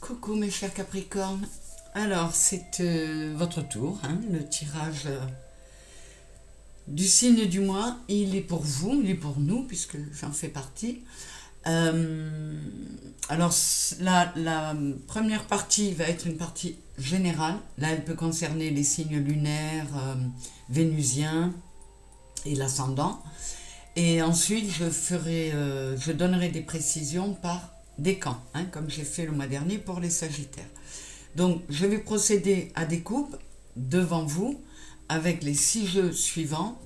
Coucou mes chers Capricornes. Alors c'est votre tour, hein, le tirage du signe du mois. Il est pour vous, il est pour nous puisque j'en fais partie. Alors la première partie va être une partie générale. Là elle peut concerner les signes lunaires, vénusiens et l'ascendant. Et ensuite je donnerai des précisions par décan, hein, comme j'ai fait le mois dernier pour les Sagittaires. Donc je vais procéder à des coupes devant vous avec les 6 jeux suivants.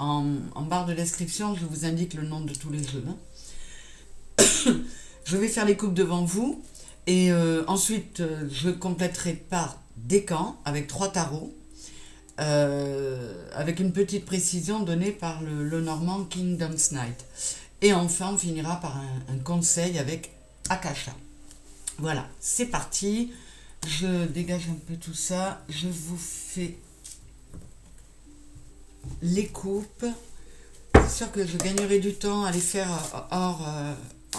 En barre de description, je vous indique le nom de tous les jeux. Je vais faire les coupes devant vous et ensuite je compléterai par décan avec 3 tarots. Avec une petite précision donnée par le Normand Kingdom's Night. Et enfin, on finira par un conseil avec Akasha. Voilà, c'est parti. Je dégage un peu tout ça. Je vous fais les coupes. C'est sûr que je gagnerai du temps à les faire hors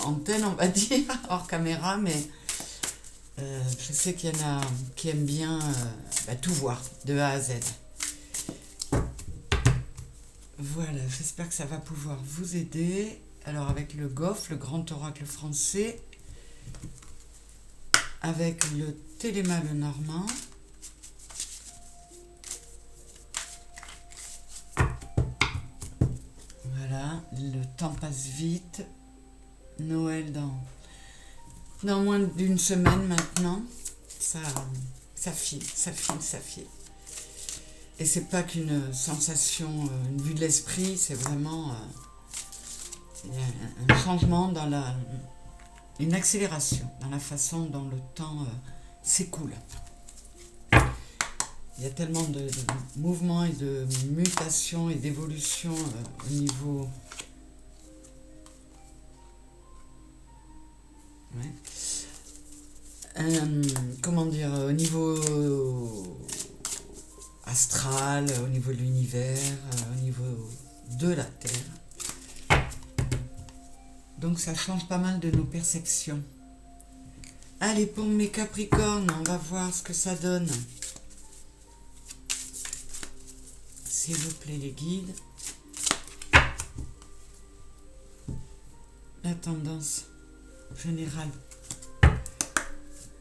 antenne, on va dire, hors caméra, mais je sais qu'il y en a qui aiment bien tout voir de A à Z. Voilà, j'espère que ça va pouvoir vous aider. Alors avec le GOF, le grand oracle français, avec le Téléma le normand, voilà, le temps passe vite, Noël dans moins d'une semaine maintenant, ça file, ça file, ça file. Et c'est pas qu'une sensation, une vue de l'esprit, c'est vraiment un changement une accélération dans la façon dont le temps s'écoule. Il y a tellement de mouvements et de mutations et d'évolutions au niveau... comment dire, au niveau astral, au niveau de l'univers, au niveau de la Terre. Donc ça change pas mal de nos perceptions. Allez, pour mes Capricornes, on va voir ce que ça donne. S'il vous plaît, les guides. La tendance générale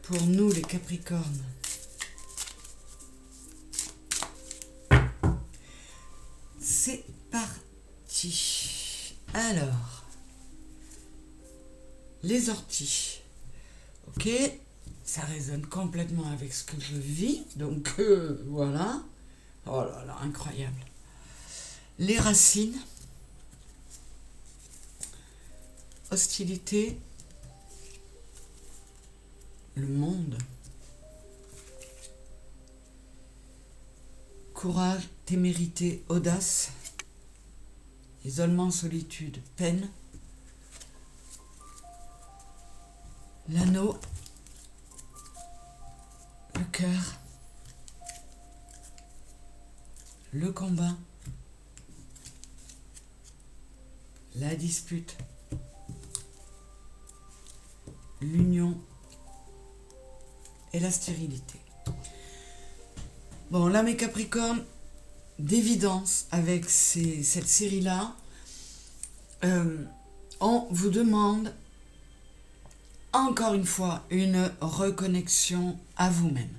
pour nous, les Capricornes. C'est parti. Alors, les orties. Ok, ça résonne complètement avec ce que je vis. Donc, voilà. Oh là là, incroyable. Les racines. Hostilité. Le monde. Courage, témérité, audace. Isolement, solitude, peine. L'anneau. Le cœur. Le combat. La dispute. L'union. Et la stérilité. Bon, là, mes Capricornes, d'évidence, avec cette série-là, on vous demande, encore une fois, une reconnexion à vous-même.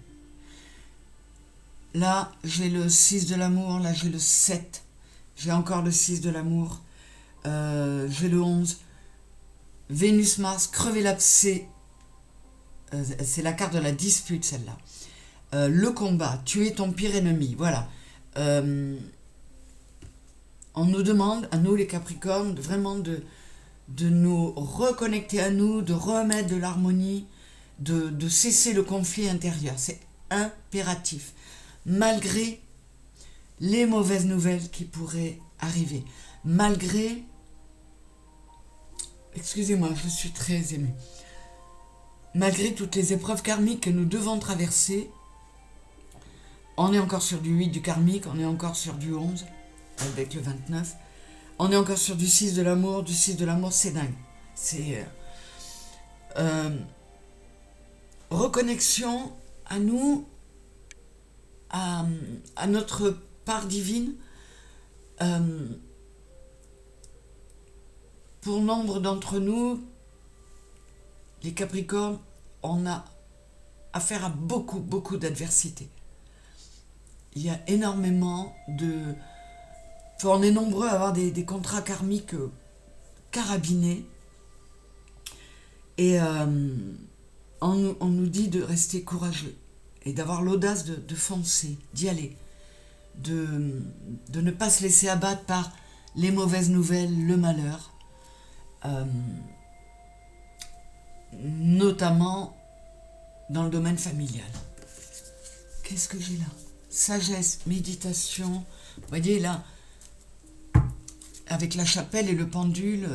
Là, j'ai le 6 de l'amour, là, j'ai le 7, j'ai encore le 6 de l'amour, j'ai le 11, Vénus-Mars, crever l'abcès, c'est la carte de la dispute, celle-là. Le combat, tuer ton pire ennemi, voilà. On nous demande, à nous les Capricornes, vraiment de nous reconnecter à nous, de remettre de l'harmonie, de cesser le conflit intérieur. C'est impératif, malgré les mauvaises nouvelles qui pourraient arriver. Malgré... Excusez-moi, je suis très émue. Malgré toutes les épreuves karmiques que nous devons traverser, on est encore sur du 8 du karmique, on est encore sur du 11 avec le 29, on est encore sur du 6 de l'amour, c'est dingue. C'est reconnexion à nous, à notre part divine. Pour nombre d'entre nous, les Capricornes, on a affaire à beaucoup d'adversité. Il y a énormément de... On est nombreux à avoir des contrats karmiques carabinés. Et on nous dit de rester courageux et d'avoir l'audace de foncer, d'y aller, de ne pas se laisser abattre par les mauvaises nouvelles, le malheur, notamment dans le domaine familial. Qu'est-ce que j'ai là? Sagesse, méditation. Vous voyez là, avec la chapelle et le pendule,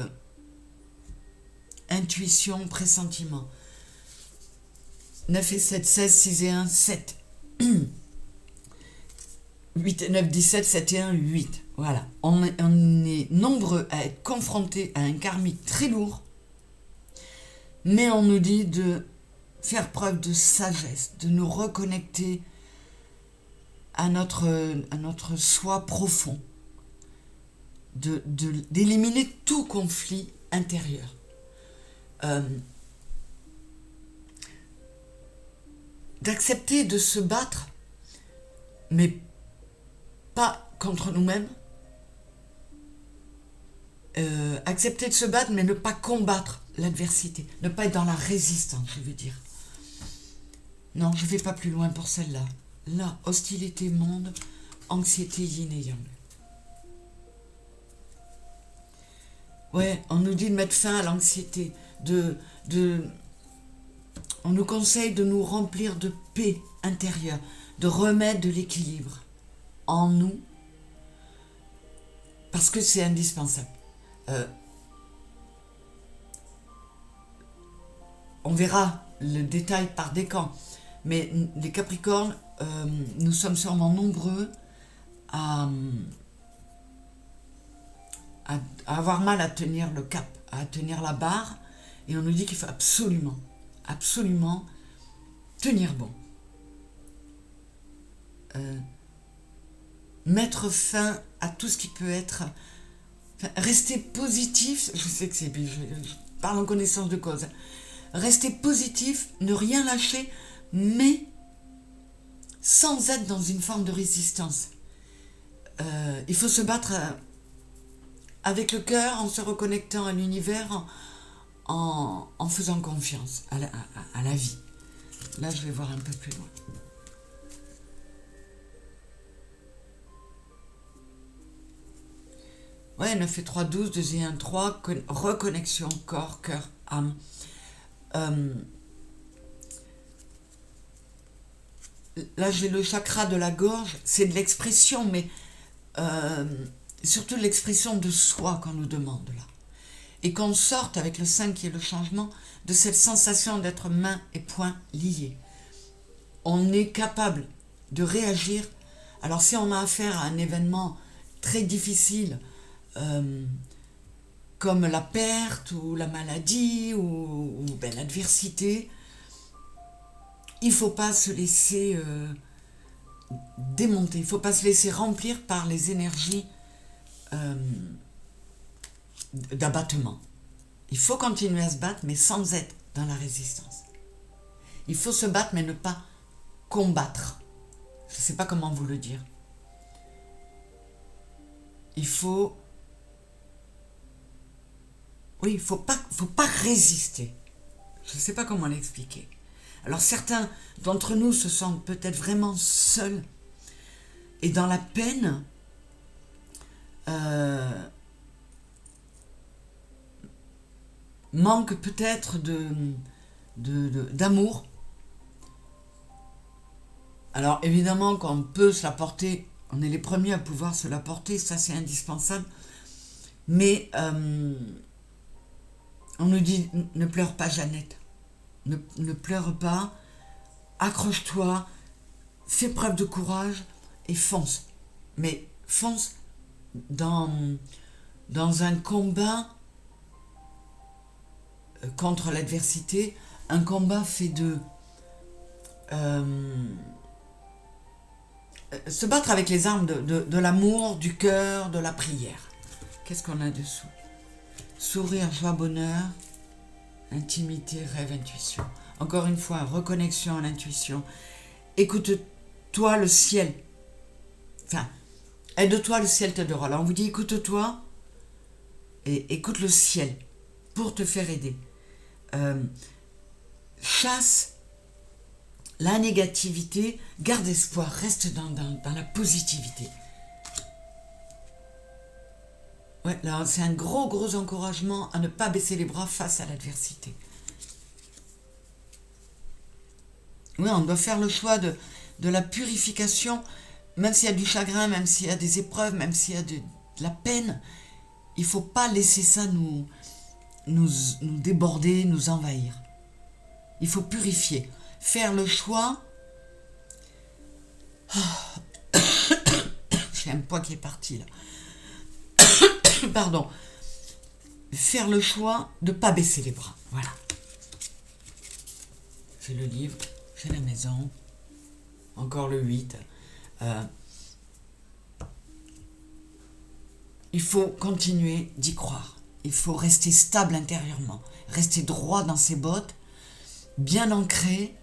intuition, pressentiment. 9 et 7, 16, 6 et 1, 7. 8 et 9, 17, 7 et 1, 8. Voilà. On est nombreux à être confrontés à un karmique très lourd, mais on nous dit de faire preuve de sagesse, de nous reconnecter à notre soi profond, d'éliminer tout conflit intérieur. D'accepter de se battre, mais pas contre nous-mêmes. Accepter de se battre, mais ne pas combattre l'adversité. Ne pas être dans la résistance, je veux dire. Non, je ne vais pas plus loin pour celle-là. Là, hostilité monde, anxiété yin et yang. Ouais, on nous dit de mettre fin à l'anxiété, on nous conseille de nous remplir de paix intérieure, de remettre de l'équilibre en nous, parce que c'est indispensable. On verra le détail par décan, mais les Capricornes, nous sommes sûrement nombreux à avoir mal à tenir le cap, à tenir la barre, et on nous dit qu'il faut absolument tenir bon. Mettre fin à tout ce qui peut être... rester positif, je sais que c'est... Je parle en connaissance de cause. Rester positif, ne rien lâcher, mais sans être dans une forme de résistance. Il faut se battre avec le cœur, en se reconnectant à l'univers, en faisant confiance à la vie. Là, je vais voir un peu plus loin. Ouais, 9 et 3, 12, 2 et 1, 3, reconnexion, corps, cœur, âme. Là, j'ai le chakra de la gorge, c'est de l'expression, mais surtout de l'expression de soi qu'on nous demande là. Et qu'on sorte avec le 5 qui est le changement, de cette sensation d'être mains et poings liés. On est capable de réagir. Alors si on a affaire à un événement très difficile, comme la perte ou la maladie ou l'adversité, il ne faut pas se laisser démonter, il ne faut pas se laisser remplir par les énergies d'abattement. Il faut continuer à se battre, mais sans être dans la résistance. Il faut se battre, mais ne pas combattre. Je ne sais pas comment vous le dire. Il faut... Oui, il ne faut pas résister. Je ne sais pas comment l'expliquer. Alors certains d'entre nous se sentent peut-être vraiment seuls et dans la peine, manque peut-être d'amour. Alors évidemment qu'on peut se l'apporter, on est les premiers à pouvoir se l'apporter, ça c'est indispensable, mais on nous dit ne pleure pas Jeannette, ne pleure pas, accroche-toi, fais preuve de courage et fonce. Mais fonce dans un combat contre l'adversité, un combat fait se battre avec les armes de l'amour, du cœur, de la prière. Qu'est-ce qu'on a dessous? Sourire, joie, bonheur, intimité, rêve, intuition. Encore une fois, reconnexion à l'intuition. Écoute-toi, le ciel. Enfin, aide-toi, le ciel t'aidera. Là, on vous dit, écoute-toi et écoute le ciel pour te faire aider. Chasse la négativité, garde espoir, reste dans la positivité. Ouais, là, c'est un gros encouragement à ne pas baisser les bras face à l'adversité. Oui, on doit faire le choix de la purification, même s'il y a du chagrin, même s'il y a des épreuves, même s'il y a de la peine. Il ne faut pas laisser ça nous déborder, nous envahir. Il faut purifier. Faire le choix... J'ai un poids qui est parti là. Pardon. Faire le choix de ne pas baisser les bras. Voilà. J'ai le livre, j'ai la maison. Encore le 8. Il faut continuer d'y croire. Il faut rester stable intérieurement. Rester droit dans ses bottes. Bien ancré.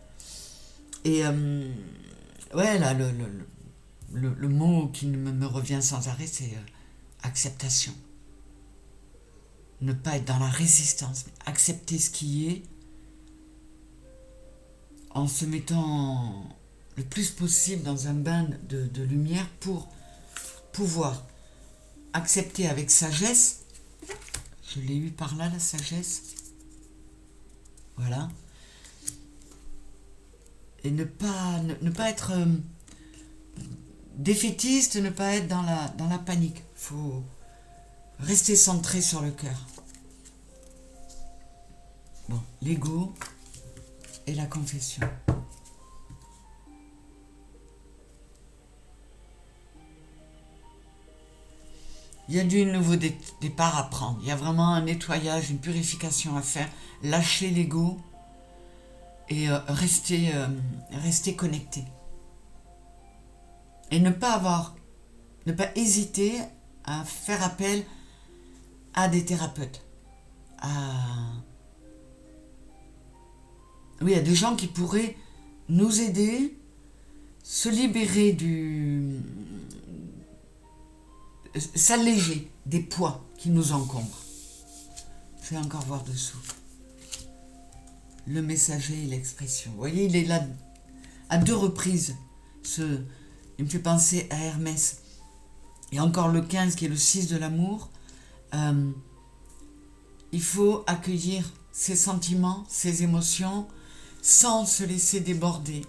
Et ouais, là, le mot qui me revient sans arrêt, c'est acceptation. Ne pas être dans la résistance, mais accepter ce qui est en se mettant le plus possible dans un bain de lumière pour pouvoir accepter avec sagesse. Je l'ai eu par là, la sagesse. Voilà. Et ne pas être défaitiste, ne pas être dans la panique. Il faut rester centré sur le cœur. Bon, l'ego et la confession. Il y a du nouveau départ à prendre. Il y a vraiment un nettoyage, une purification à faire. Lâcher l'ego et rester connecté. Et ne pas hésiter à faire appel à des thérapeutes. Oui, il y a des gens qui pourraient nous aider, se libérer s'alléger des poids qui nous encombrent. Je vais encore voir dessous. Le messager et l'expression. Vous voyez, il est là à 2 reprises. Il me fait penser à Hermès. Et encore le 15 qui est le 6 de l'amour. Il faut accueillir ses sentiments, ses émotions, sans se laisser déborder,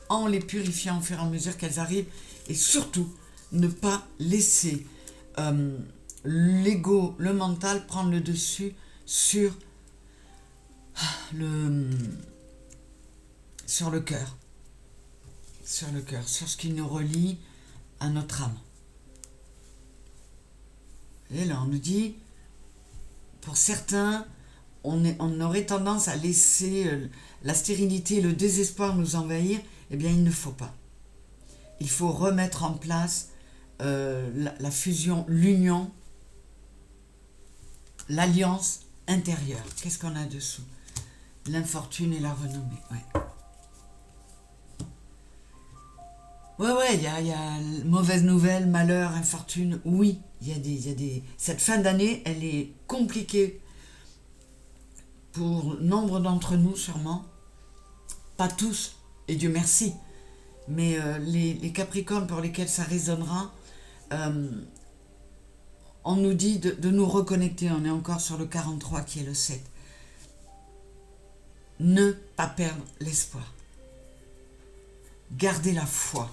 en les purifiant au fur et à mesure qu'elles arrivent. Et surtout, ne pas laisser l'ego, le mental prendre le dessus sur le cœur, sur ce qui nous relie à notre âme. Et là, on nous dit, pour certains, on aurait tendance à laisser la stérilité et le désespoir nous envahir. Eh bien, il ne faut pas. Il faut remettre en place la fusion, l'union, l'alliance intérieure. Qu'est-ce qu'on a dessous? L'infortune et la renommée. Ouais, il y a mauvaise nouvelle, malheur, infortune. Oui, il y a des... Cette fin d'année, elle est compliquée pour nombre d'entre nous, sûrement. Pas tous, et Dieu merci. Mais les Capricornes pour lesquels ça résonnera, on nous dit de nous reconnecter. On est encore sur le 43 qui est le 7. Ne pas perdre l'espoir. Gardez la foi.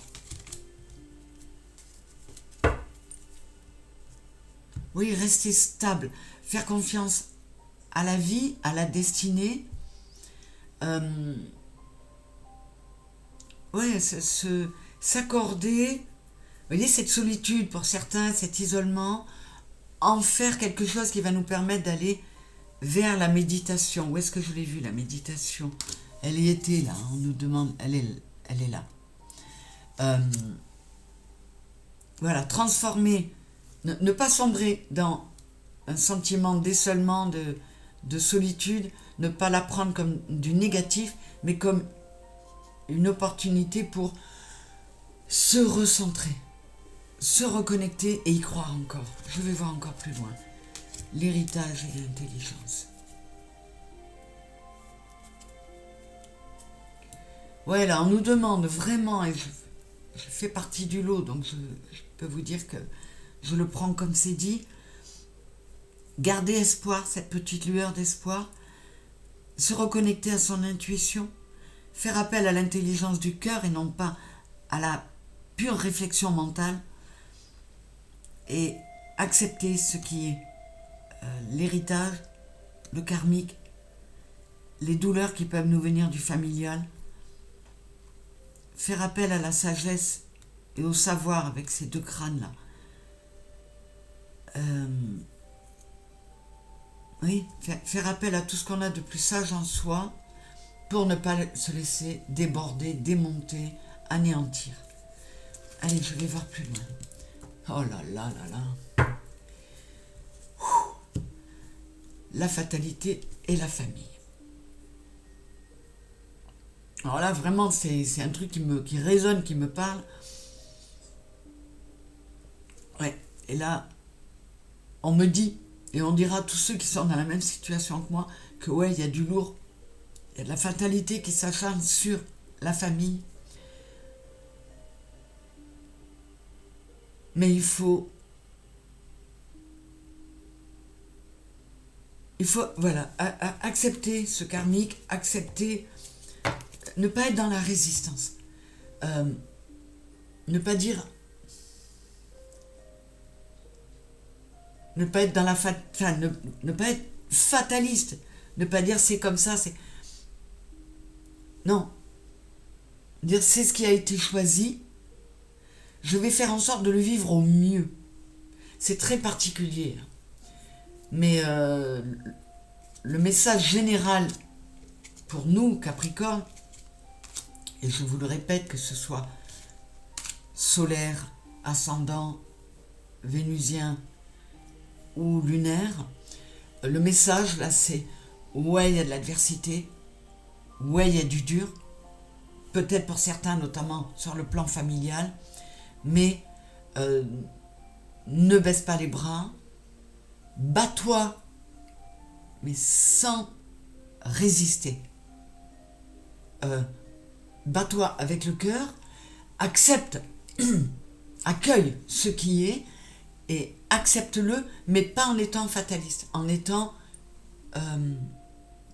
Oui, rester stable. Faire confiance à la vie, à la destinée. Oui, s'accorder. Vous voyez, cette solitude pour certains, cet isolement, en faire quelque chose qui va nous permettre d'aller vers la méditation. Où est-ce que je l'ai vu, la méditation? Elle y était là, on nous demande, elle est là. Voilà, transformer, ne pas sombrer dans un sentiment d'isolement, de solitude, ne pas la prendre comme du négatif, mais comme une opportunité pour se recentrer, se reconnecter et y croire encore. Je vais voir encore plus loin. L'héritage et l'intelligence. Ouais, là, on nous demande vraiment, et je fais partie du lot, donc je peux vous dire que je le prends comme c'est dit. Garder espoir, cette petite lueur d'espoir, se reconnecter à son intuition, faire appel à l'intelligence du cœur et non pas à la pure réflexion mentale, et accepter ce qui est l'héritage, le karmique, les douleurs qui peuvent nous venir du familial, faire appel à la sagesse et au savoir avec ces deux crânes-là. Oui, faire appel à tout ce qu'on a de plus sage en soi pour ne pas se laisser déborder, démonter, anéantir. Allez, je vais voir plus loin. Oh là là là là. La fatalité et la famille. Alors là, vraiment, c'est un truc qui résonne, qui me parle. Ouais, et là, on me dit, et on dira à tous ceux qui sont dans la même situation que moi, que ouais, il y a du lourd, il y a de la fatalité qui s'acharne sur la famille. Mais il faut voilà, accepter ce karmique, accepter, ne pas être dans la résistance, ne pas dire, ne pas être dans la ne pas être fataliste, ne pas dire c'est comme ça, c'est non, dire c'est ce qui a été choisi, je vais faire en sorte de le vivre au mieux. C'est très particulier, mais le message général pour nous Capricorne, et je vous le répète, que ce soit solaire, ascendant, vénusien ou lunaire, le message là c'est ouais, il y a de l'adversité, ouais, il y a du dur, peut-être pour certains notamment sur le plan familial, mais ne baisse pas les bras, bats-toi mais sans résister, bats-toi avec le cœur, accepte, accueille ce qui est et accepte-le, mais pas en étant fataliste, en étant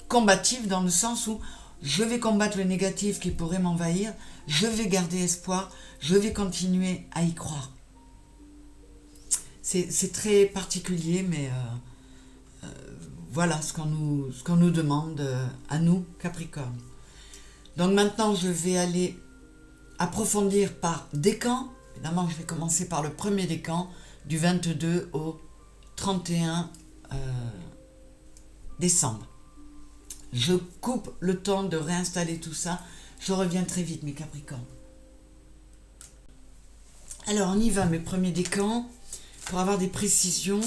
combatif dans le sens où je vais combattre le négatif qui pourrait m'envahir, je vais garder espoir, je vais continuer à y croire. C'est très particulier, mais voilà ce qu'on nous demande à nous, Capricorne. Donc maintenant, je vais aller approfondir par décan. Évidemment, je vais commencer par le premier décan, du 22 au 31 décembre. Je coupe le temps de réinstaller tout ça. Je reviens très vite, mes Capricornes. Alors, on y va, mes premiers décans, pour avoir des précisions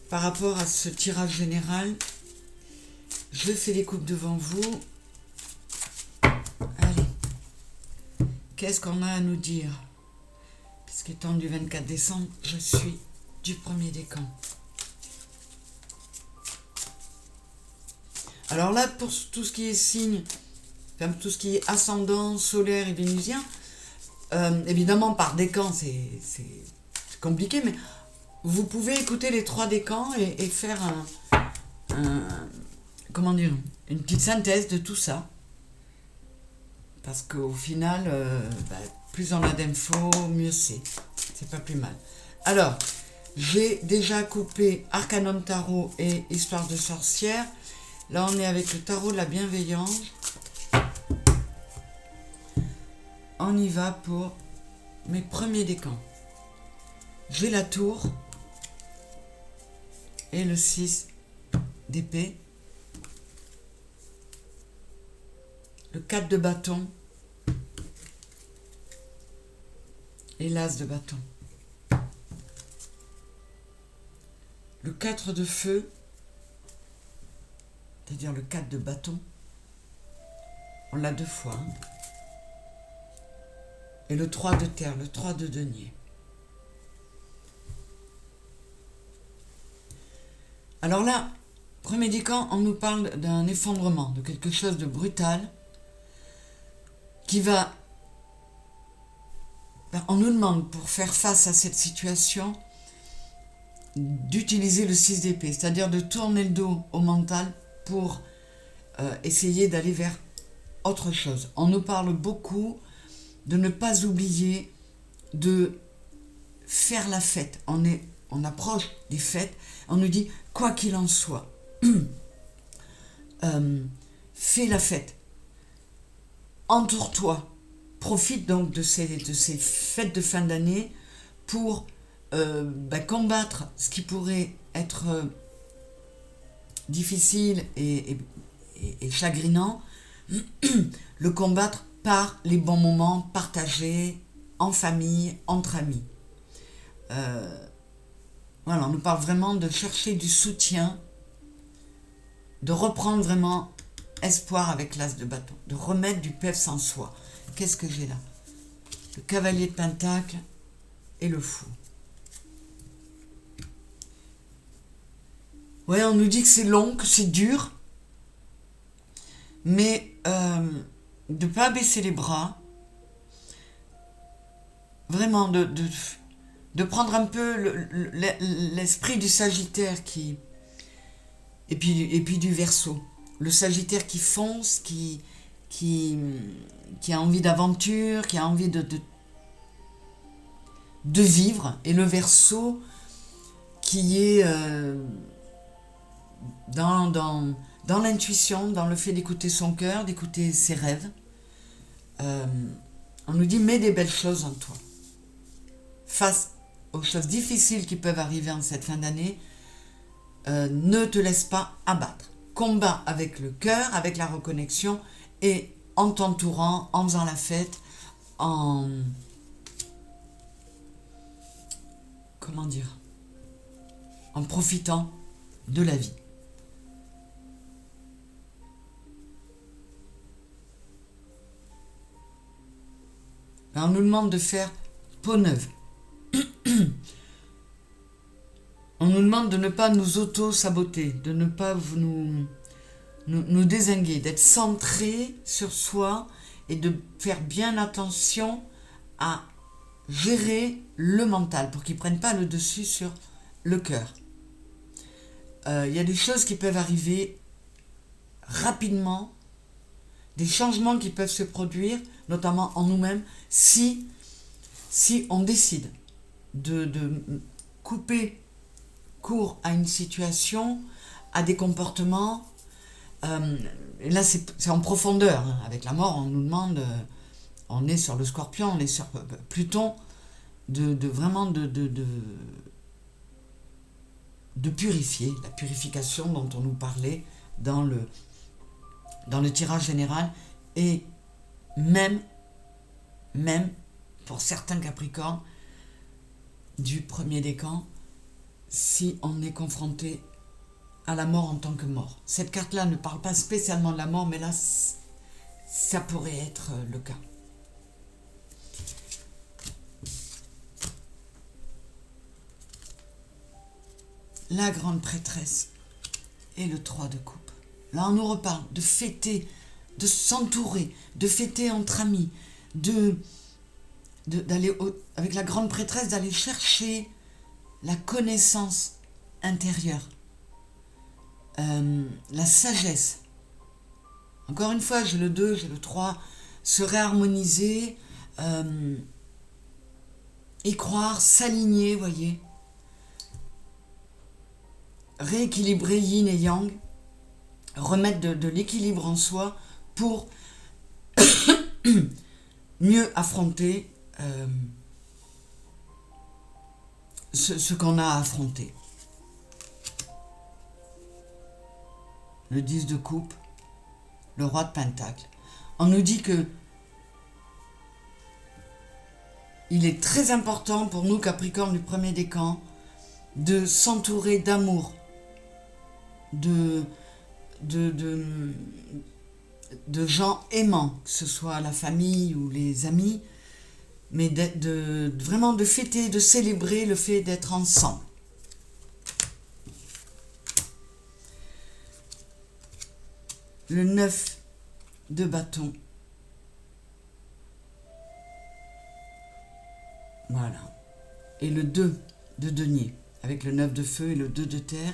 par rapport à ce tirage général. Je fais les coupes devant vous. Allez. Qu'est-ce qu'on a à nous dire? Puisqu'étant du 24 décembre, je suis du premier décan. Alors là, pour tout ce qui est signe, enfin, tout ce qui est ascendant, solaire et vénusien, évidemment par décan c'est compliqué, mais vous pouvez écouter les 3 décans et faire comment dire, une petite synthèse de tout ça. Parce qu'au final, plus on a d'infos, mieux c'est. C'est pas plus mal. Alors, j'ai déjà coupé Arcanum Tarot et Histoire de sorcière. Là, on est avec le tarot de la bienveillance. On y va pour mes premiers décans. J'ai la tour et le 6 d'épée. le 4 de bâton et l'as de bâton. Le 4 de feu, c'est-à-dire le 4 de bâton, on l'a 2 fois. Hein. Et le 3 de terre, le 3 de denier. Alors là, premier décan, on nous parle d'un effondrement, de quelque chose de brutal, qui va... On nous demande, pour faire face à cette situation, d'utiliser le 6 d'épée, c'est-à-dire de tourner le dos au mental pour essayer d'aller vers autre chose. On nous parle beaucoup de ne pas oublier de faire la fête. On approche des fêtes, on nous dit, quoi qu'il en soit, fais la fête, entoure-toi, profite donc de ces fêtes de fin d'année pour combattre ce qui pourrait être difficile et chagrinant, le combattre par les bons moments partagés en famille, entre amis. Voilà, on nous parle vraiment de chercher du soutien, de reprendre vraiment espoir avec l'as de bâton, de remettre du peps en soi. Qu'est-ce que j'ai là? Le cavalier de pentacle et le fou. Ouais, on nous dit que c'est long, que c'est dur, mais de ne pas baisser les bras, vraiment de prendre un peu l'esprit du Sagittaire et puis du Verseau. Le Sagittaire qui fonce, qui a envie d'aventure, qui a envie de vivre, et le Verseau qui est dans l'intuition, dans le fait d'écouter son cœur, d'écouter ses rêves. On nous dit, mets des belles choses en toi. Face aux choses difficiles qui peuvent arriver en cette fin d'année, ne te laisse pas abattre. Combat avec le cœur, avec la reconnexion, et en t'entourant, en faisant la fête, en profitant de la vie. On nous demande de faire peau neuve. On nous demande de ne pas nous auto-saboter, de ne pas nous dézinguer, d'être centré sur soi et de faire bien attention à gérer le mental pour qu'il ne prenne pas le dessus sur le cœur. Il y a des choses qui peuvent arriver rapidement, des changements qui peuvent se produire, notamment en nous-mêmes, si on décide de couper court à une situation, à des comportements. Et là, c'est en profondeur. Hein. Avec la mort, on nous demande, on est sur le Scorpion, on est sur Pluton, vraiment de purifier, la purification dont on nous parlait dans le tirage général, et même pour certains Capricornes du premier décan, si on est confronté à la mort en tant que mort. Cette carte-là ne parle pas spécialement de la mort, mais là, ça pourrait être le cas. La grande prêtresse et le 3 de coupe. Là, on nous reparle de fêter, de s'entourer, de fêter entre amis, d'aller avec la grande prêtresse, d'aller chercher la connaissance intérieure, la sagesse. Encore une fois, j'ai le 2, j'ai le 3, se réharmoniser, y croire, s'aligner, voyez, rééquilibrer yin et yang, remettre de l'équilibre en soi pour mieux affronter ce qu'on a à affronter. Le 10 de coupe, le roi de pentacle. On nous dit que il est très important pour nous, Capricorne du premier décan, de s'entourer d'amour, de gens aimants, que ce soit la famille ou les amis, mais vraiment de fêter, de célébrer le fait d'être ensemble. Le 9 de bâton. Voilà. Et le 2 de denier, avec le 9 de feu et le 2 de terre.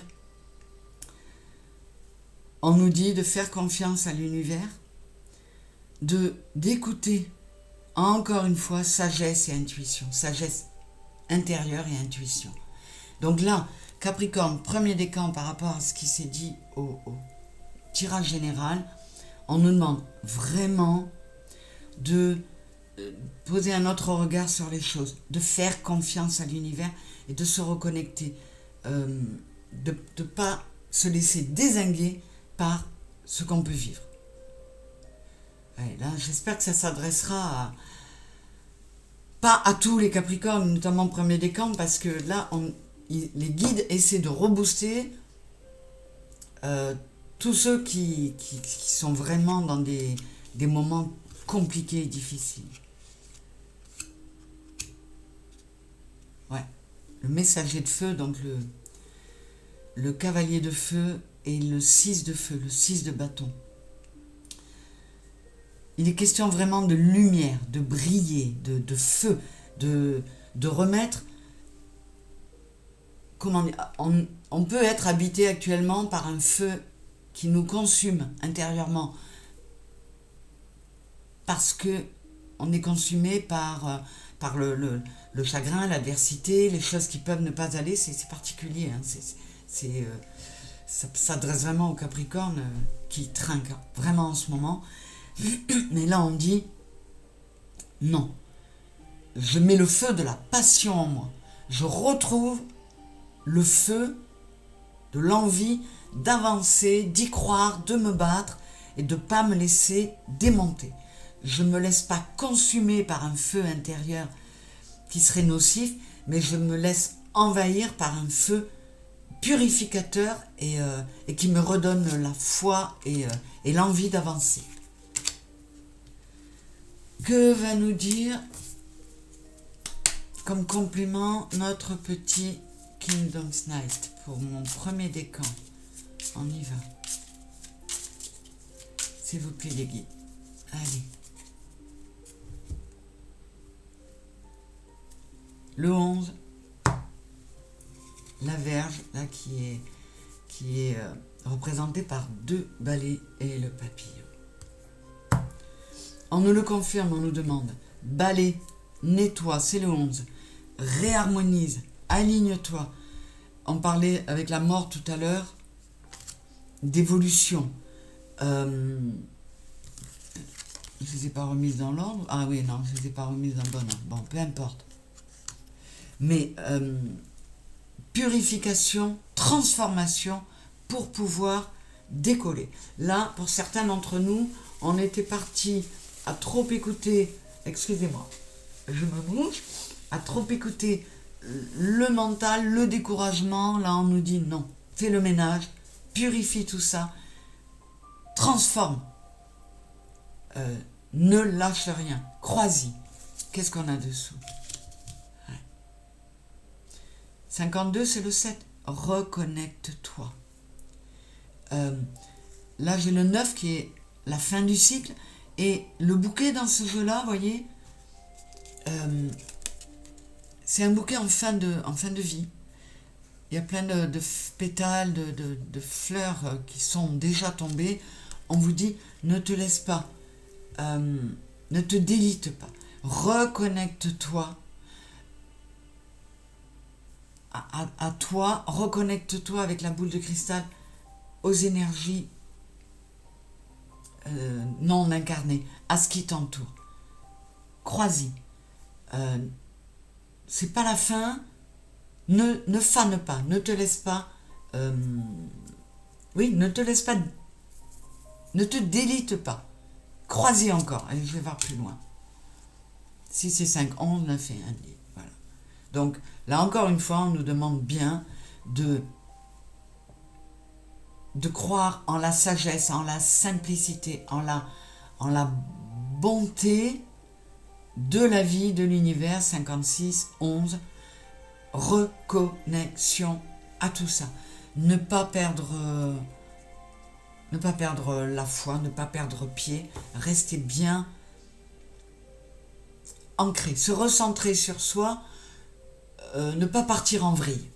On nous dit de faire confiance à l'univers, d'écouter, encore une fois, sagesse et intuition, sagesse intérieure et intuition. Donc là, Capricorne, premier décan par rapport à ce qui s'est dit au tirage général, on nous demande vraiment de poser un autre regard sur les choses, de faire confiance à l'univers et de se reconnecter, de ne pas se laisser dézinguer par ce qu'on peut vivre. Ouais, là, j'espère que ça s'adressera pas à tous les Capricornes, notamment premier décan, parce que là, les guides essaient de rebooster tous ceux qui sont vraiment dans des moments compliqués et difficiles. Ouais, le messager de feu, donc le cavalier de feu et le 6 de feu, le 6 de bâton. Il est question vraiment de lumière, de briller, de feu, de remettre... Comment dire, on peut être habité actuellement par un feu qui nous consume intérieurement parce que on est consumé par le chagrin, l'adversité, les choses qui peuvent ne pas aller. C'est particulier, hein, ça s'adresse vraiment aux Capricornes qui trinquent vraiment en ce moment. Mais là on dit non, je mets le feu de la passion en moi, je retrouve le feu de l'envie d'avancer, d'y croire, de me battre et de ne pas me laisser démonter. Je ne me laisse pas consumer par un feu intérieur qui serait nocif, mais je me laisse envahir par un feu purificateur et qui me redonne la foi et l'envie d'avancer. Que va nous dire comme complément notre petit Kingdom's Night pour mon premier décan? On y va. S'il vous plaît les guides. Allez. Le 11, la Vierge, là qui est représentée par 2 balais et le papillon. On nous le confirme, on nous demande, balai, nettoie, c'est le 11, réharmonise, aligne-toi. On parlait avec la mort tout à l'heure d'évolution. Je ne les ai pas remises dans l'ordre. Ah oui, non, je ne les ai pas remises dans le bon ordre. Bon, peu importe. Mais purification, transformation pour pouvoir décoller. Là, pour certains d'entre nous, on était parti à trop écouter, excusez-moi, je me bouge, à trop écouter le mental, le découragement. Là, on nous dit non, fais le ménage, purifie tout ça, transforme, ne lâche rien, crois-y. Qu'est-ce qu'on a dessous? 52, c'est le 7. Reconnecte-toi. Là, j'ai le 9 qui est la fin du cycle. Et le bouquet dans ce jeu-là, vous voyez, c'est un bouquet en fin de vie. Il y a plein de pétales, de fleurs qui sont déjà tombées. On vous dit, ne te laisse pas, ne te délite pas. Reconnecte-toi à toi, reconnecte-toi avec la boule de cristal aux énergies non incarnées, à ce qui t'entoure. Crois-y. C'est pas la fin. Ne fane pas, ne te laisse pas. Oui, ne te laisse pas. Ne te délite pas. croisez encore. Allez, je vais voir plus loin. 6 et 5, 11, 9 et 1, 10. Voilà. Donc, là encore une fois, on nous demande bien de croire en la sagesse, en la simplicité, en la bonté de la vie, de l'univers. 56, 11, reconnexion à tout ça. Ne pas perdre la foi, ne pas perdre pied, rester bien ancré, se recentrer sur soi, ne pas partir en vrille.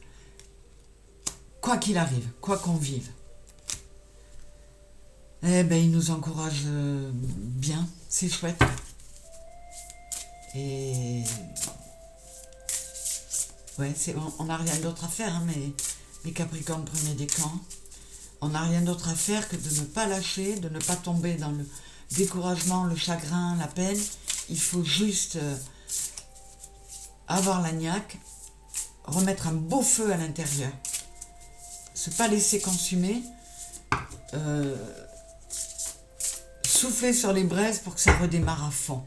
Quoi qu'il arrive, quoi qu'on vive. Eh ben, il nous encourage bien, c'est chouette. Et ouais, on n'a rien d'autre à faire, hein, mais les Capricornes premier décan, on n'a rien d'autre à faire que de ne pas lâcher, de ne pas tomber dans le découragement, le chagrin, la peine. Il faut juste avoir la niaque, remettre un beau feu à l'intérieur, se pas laisser consumer, souffler sur les braises pour que ça redémarre à fond.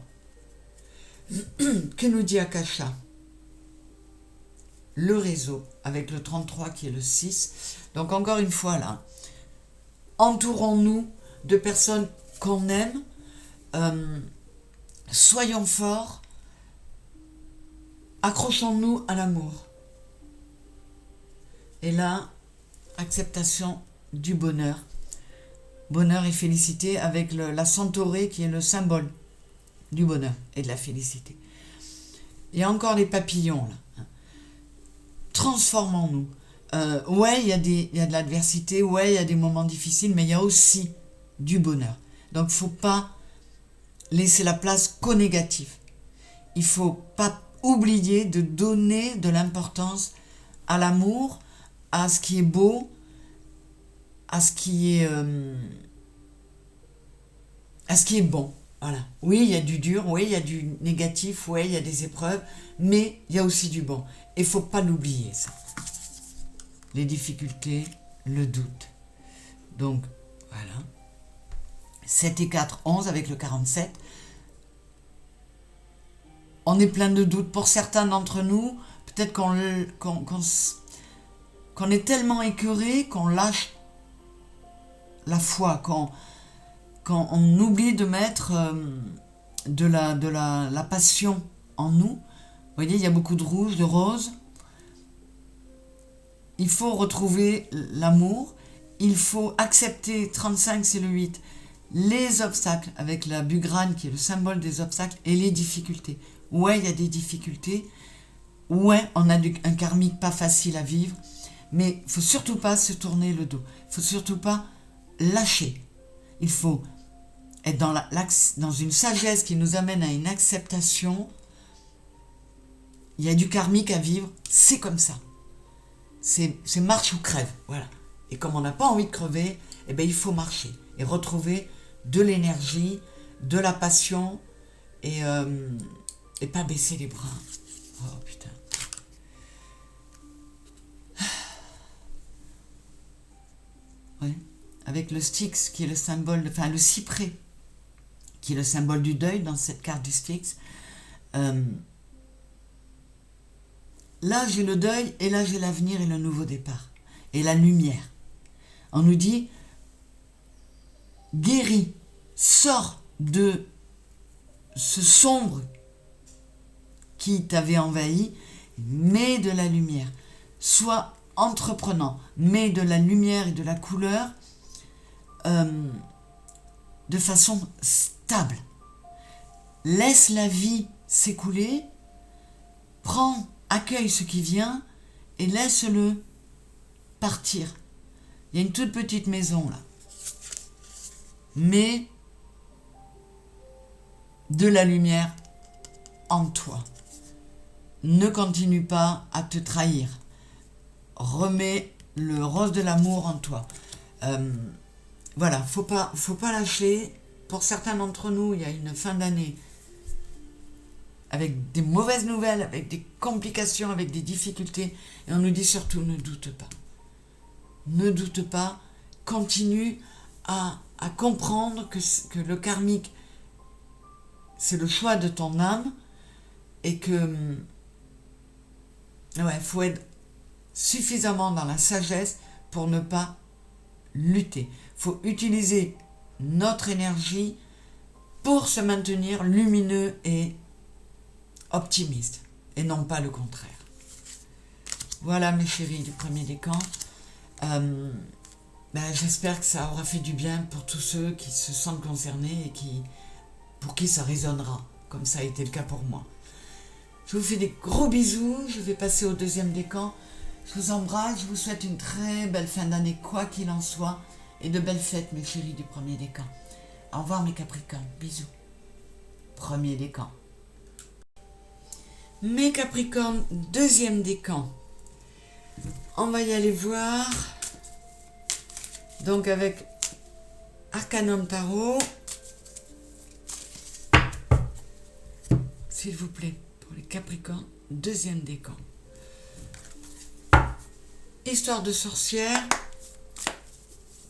Que nous dit Akasha? Le réseau, avec le 33 qui est le 6. Donc encore une fois là, entourons-nous de personnes qu'on aime, soyons forts, accrochons-nous à l'amour. Et là, acceptation du bonheur. Bonheur et félicité avec la centaurée qui est le symbole du bonheur et de la félicité. Il y a encore les papillons là. Transformons-nous. Ouais, il y a de l'adversité, ouais, il y a des moments difficiles, mais il y a aussi du bonheur. Donc, il ne faut pas laisser la place qu'au négatif. Il ne faut pas oublier de donner de l'importance à l'amour, à ce qui est beau, à ce qui est bon. Voilà. Oui, il y a du dur, oui, il y a du négatif, oui, il y a des épreuves, mais il y a aussi du bon. Et il ne faut pas l'oublier, ça. Les difficultés, le doute. Donc, voilà. 7 et 4, 11 avec le 47. On est plein de doutes. Pour certains d'entre nous, peut-être qu'on est tellement écœuré qu'on lâche la foi, qu'on oublie de mettre de la passion en nous. Vous voyez, il y a beaucoup de rouge, de rose. Il faut retrouver l'amour. Il faut accepter, 35 c'est le 8, les obstacles, avec la bugrane qui est le symbole des obstacles, et les difficultés. Ouais, il y a des difficultés. Ouais, on a un karmique pas facile à vivre. Mais il ne faut surtout pas se tourner le dos. Il ne faut surtout pas lâcher. Il faut être dans une sagesse qui nous amène à une acceptation. Il y a du karmique à vivre, c'est comme ça. C'est marche ou crève, voilà. Et comme on n'a pas envie de crever, eh ben, il faut marcher et retrouver de l'énergie, de la passion et pas baisser les bras. Oh putain. Ouais. Avec le Styx qui est le symbole, le cyprès qui est le symbole du deuil dans cette carte du Styx. Là, j'ai le deuil, et là, j'ai l'avenir et le nouveau départ. Et la lumière. On nous dit, guéris, sors de ce sombre qui t'avait envahi, mets de la lumière. Sois entreprenant, mets de la lumière et de la couleur de façon stable. Laisse la vie s'écouler, accueille ce qui vient et laisse-le partir. Il y a une toute petite maison là. Mets de la lumière en toi. Ne continue pas à te trahir. Remets le rose de l'amour en toi. Voilà, faut pas lâcher. Pour certains d'entre nous, il y a une fin d'année avec des mauvaises nouvelles, avec des complications, avec des difficultés. Et on nous dit surtout, ne doute pas. Ne doute pas, continue à comprendre que le karmique c'est le choix de ton âme et que faut être suffisamment dans la sagesse pour ne pas lutter. Il faut utiliser notre énergie pour se maintenir lumineux et optimiste, et non pas le contraire. Voilà mes chéris du premier décan. J'espère que ça aura fait du bien pour tous ceux qui se sentent concernés et pour qui ça résonnera, comme ça a été le cas pour moi. Je vous fais des gros bisous, je vais passer au deuxième décan. Je vous embrasse, je vous souhaite une très belle fin d'année, quoi qu'il en soit, et de belles fêtes, mes chéris du premier décan. Au revoir mes Capricornes, bisous. Premier décan. Mes Capricornes, deuxième décan. On va y aller voir. Donc avec Arcanum Tarot. S'il vous plaît, pour les Capricornes, deuxième décan. Histoire de sorcière.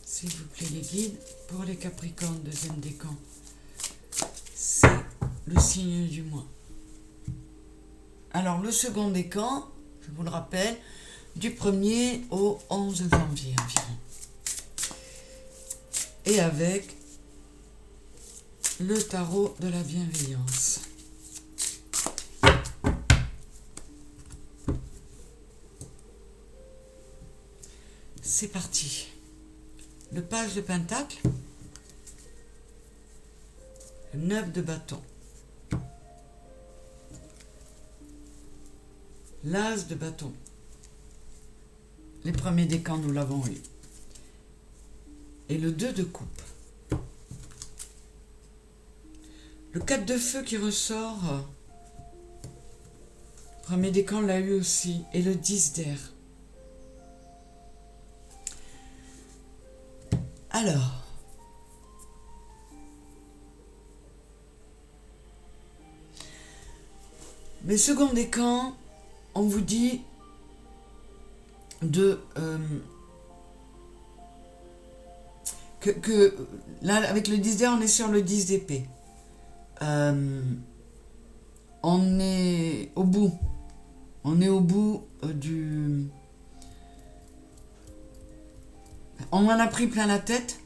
S'il vous plaît les guides, pour les Capricornes, deuxième décan. C'est le signe du mois. Alors le second décan, je vous le rappelle, du 1er au 11 janvier environ. Et avec le tarot de la bienveillance. C'est parti. Le page de pentacle, le 9 de bâton, l'as de bâton. Les premiers décans, nous l'avons eu. Et le 2 de coupe. Le 4 de feu qui ressort. Premier décan l'a eu aussi. Et le 10 d'air. Alors. Mais second décan, on vous dit de... que là, avec le 10 d'air, on est sur le 10 d'épée. On est au bout. On est au bout du... On en a pris plein la tête.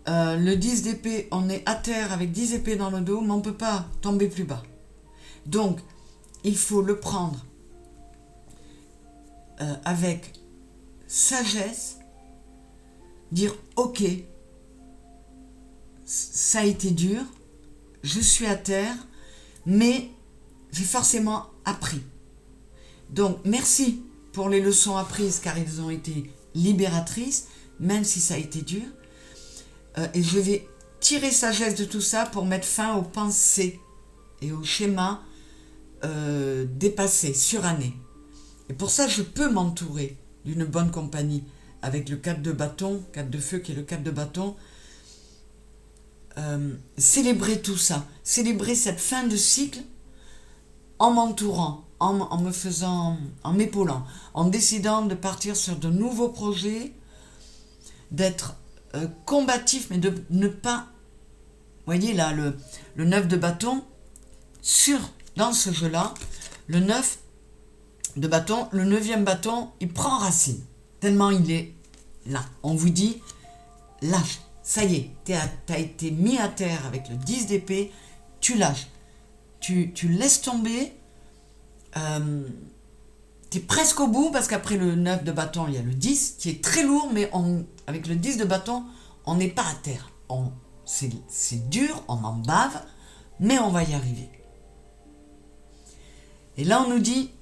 Le 10 d'épée, on est à terre avec 10 épées dans le dos, mais on ne peut pas tomber plus bas. Donc, il faut le prendre avec sagesse, dire ok, ça a été dur, je suis à terre, mais j'ai forcément appris. Donc merci pour les leçons apprises car elles ont été libératrices, même si ça a été dur. Et je vais tirer sagesse de tout ça pour mettre fin aux pensées et aux schémas dépassés, surannés. Et pour ça, je peux m'entourer d'une bonne compagnie avec le 4 de bâton, 4 de feu qui est le 4 de bâton. Célébrer tout ça, célébrer cette fin de cycle en m'entourant, en me faisant, en m'épaulant, en décidant de partir sur de nouveaux projets, d'être combatif, mais de ne pas, voyez là, le 9 de bâton, dans ce jeu-là, le 9 de bâton, le 9e bâton, il prend racine, tellement il est là. On vous dit, lâche, ça y est, t'as été mis à terre avec le 10 d'épée, tu lâches, tu laisses tomber, t'es presque au bout, parce qu'après le 9 de bâton, il y a le 10, qui est très lourd, mais avec le 10 de bâton, on n'est pas à terre. C'est dur, on en bave, mais on va y arriver. Et là, on nous dit,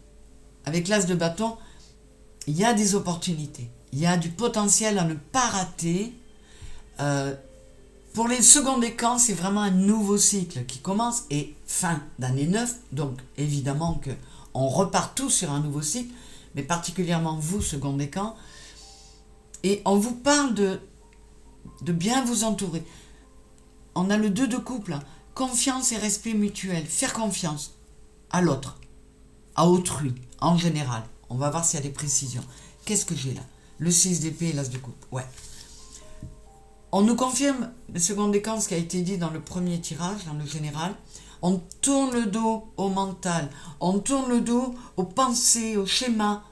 avec l'as de bâton, il y a des opportunités, il y a du potentiel à ne pas rater. Pour les seconds décans, c'est vraiment un nouveau cycle qui commence et fin d'année 9, donc évidemment qu'on repart tous sur un nouveau cycle, mais particulièrement vous, second décan, et on vous parle de bien vous entourer. On a le 2 de couple, hein. Confiance et respect mutuel, faire confiance à l'autre, à autrui, en général. On va voir s'il y a des précisions. Qu'est-ce que j'ai là? Le 6 d'épée et l'as de coupe, ouais. On nous confirme le second décan, ce qui a été dit dans le premier tirage, dans le général. On tourne le dos au mental, on tourne le dos aux pensées, aux schémas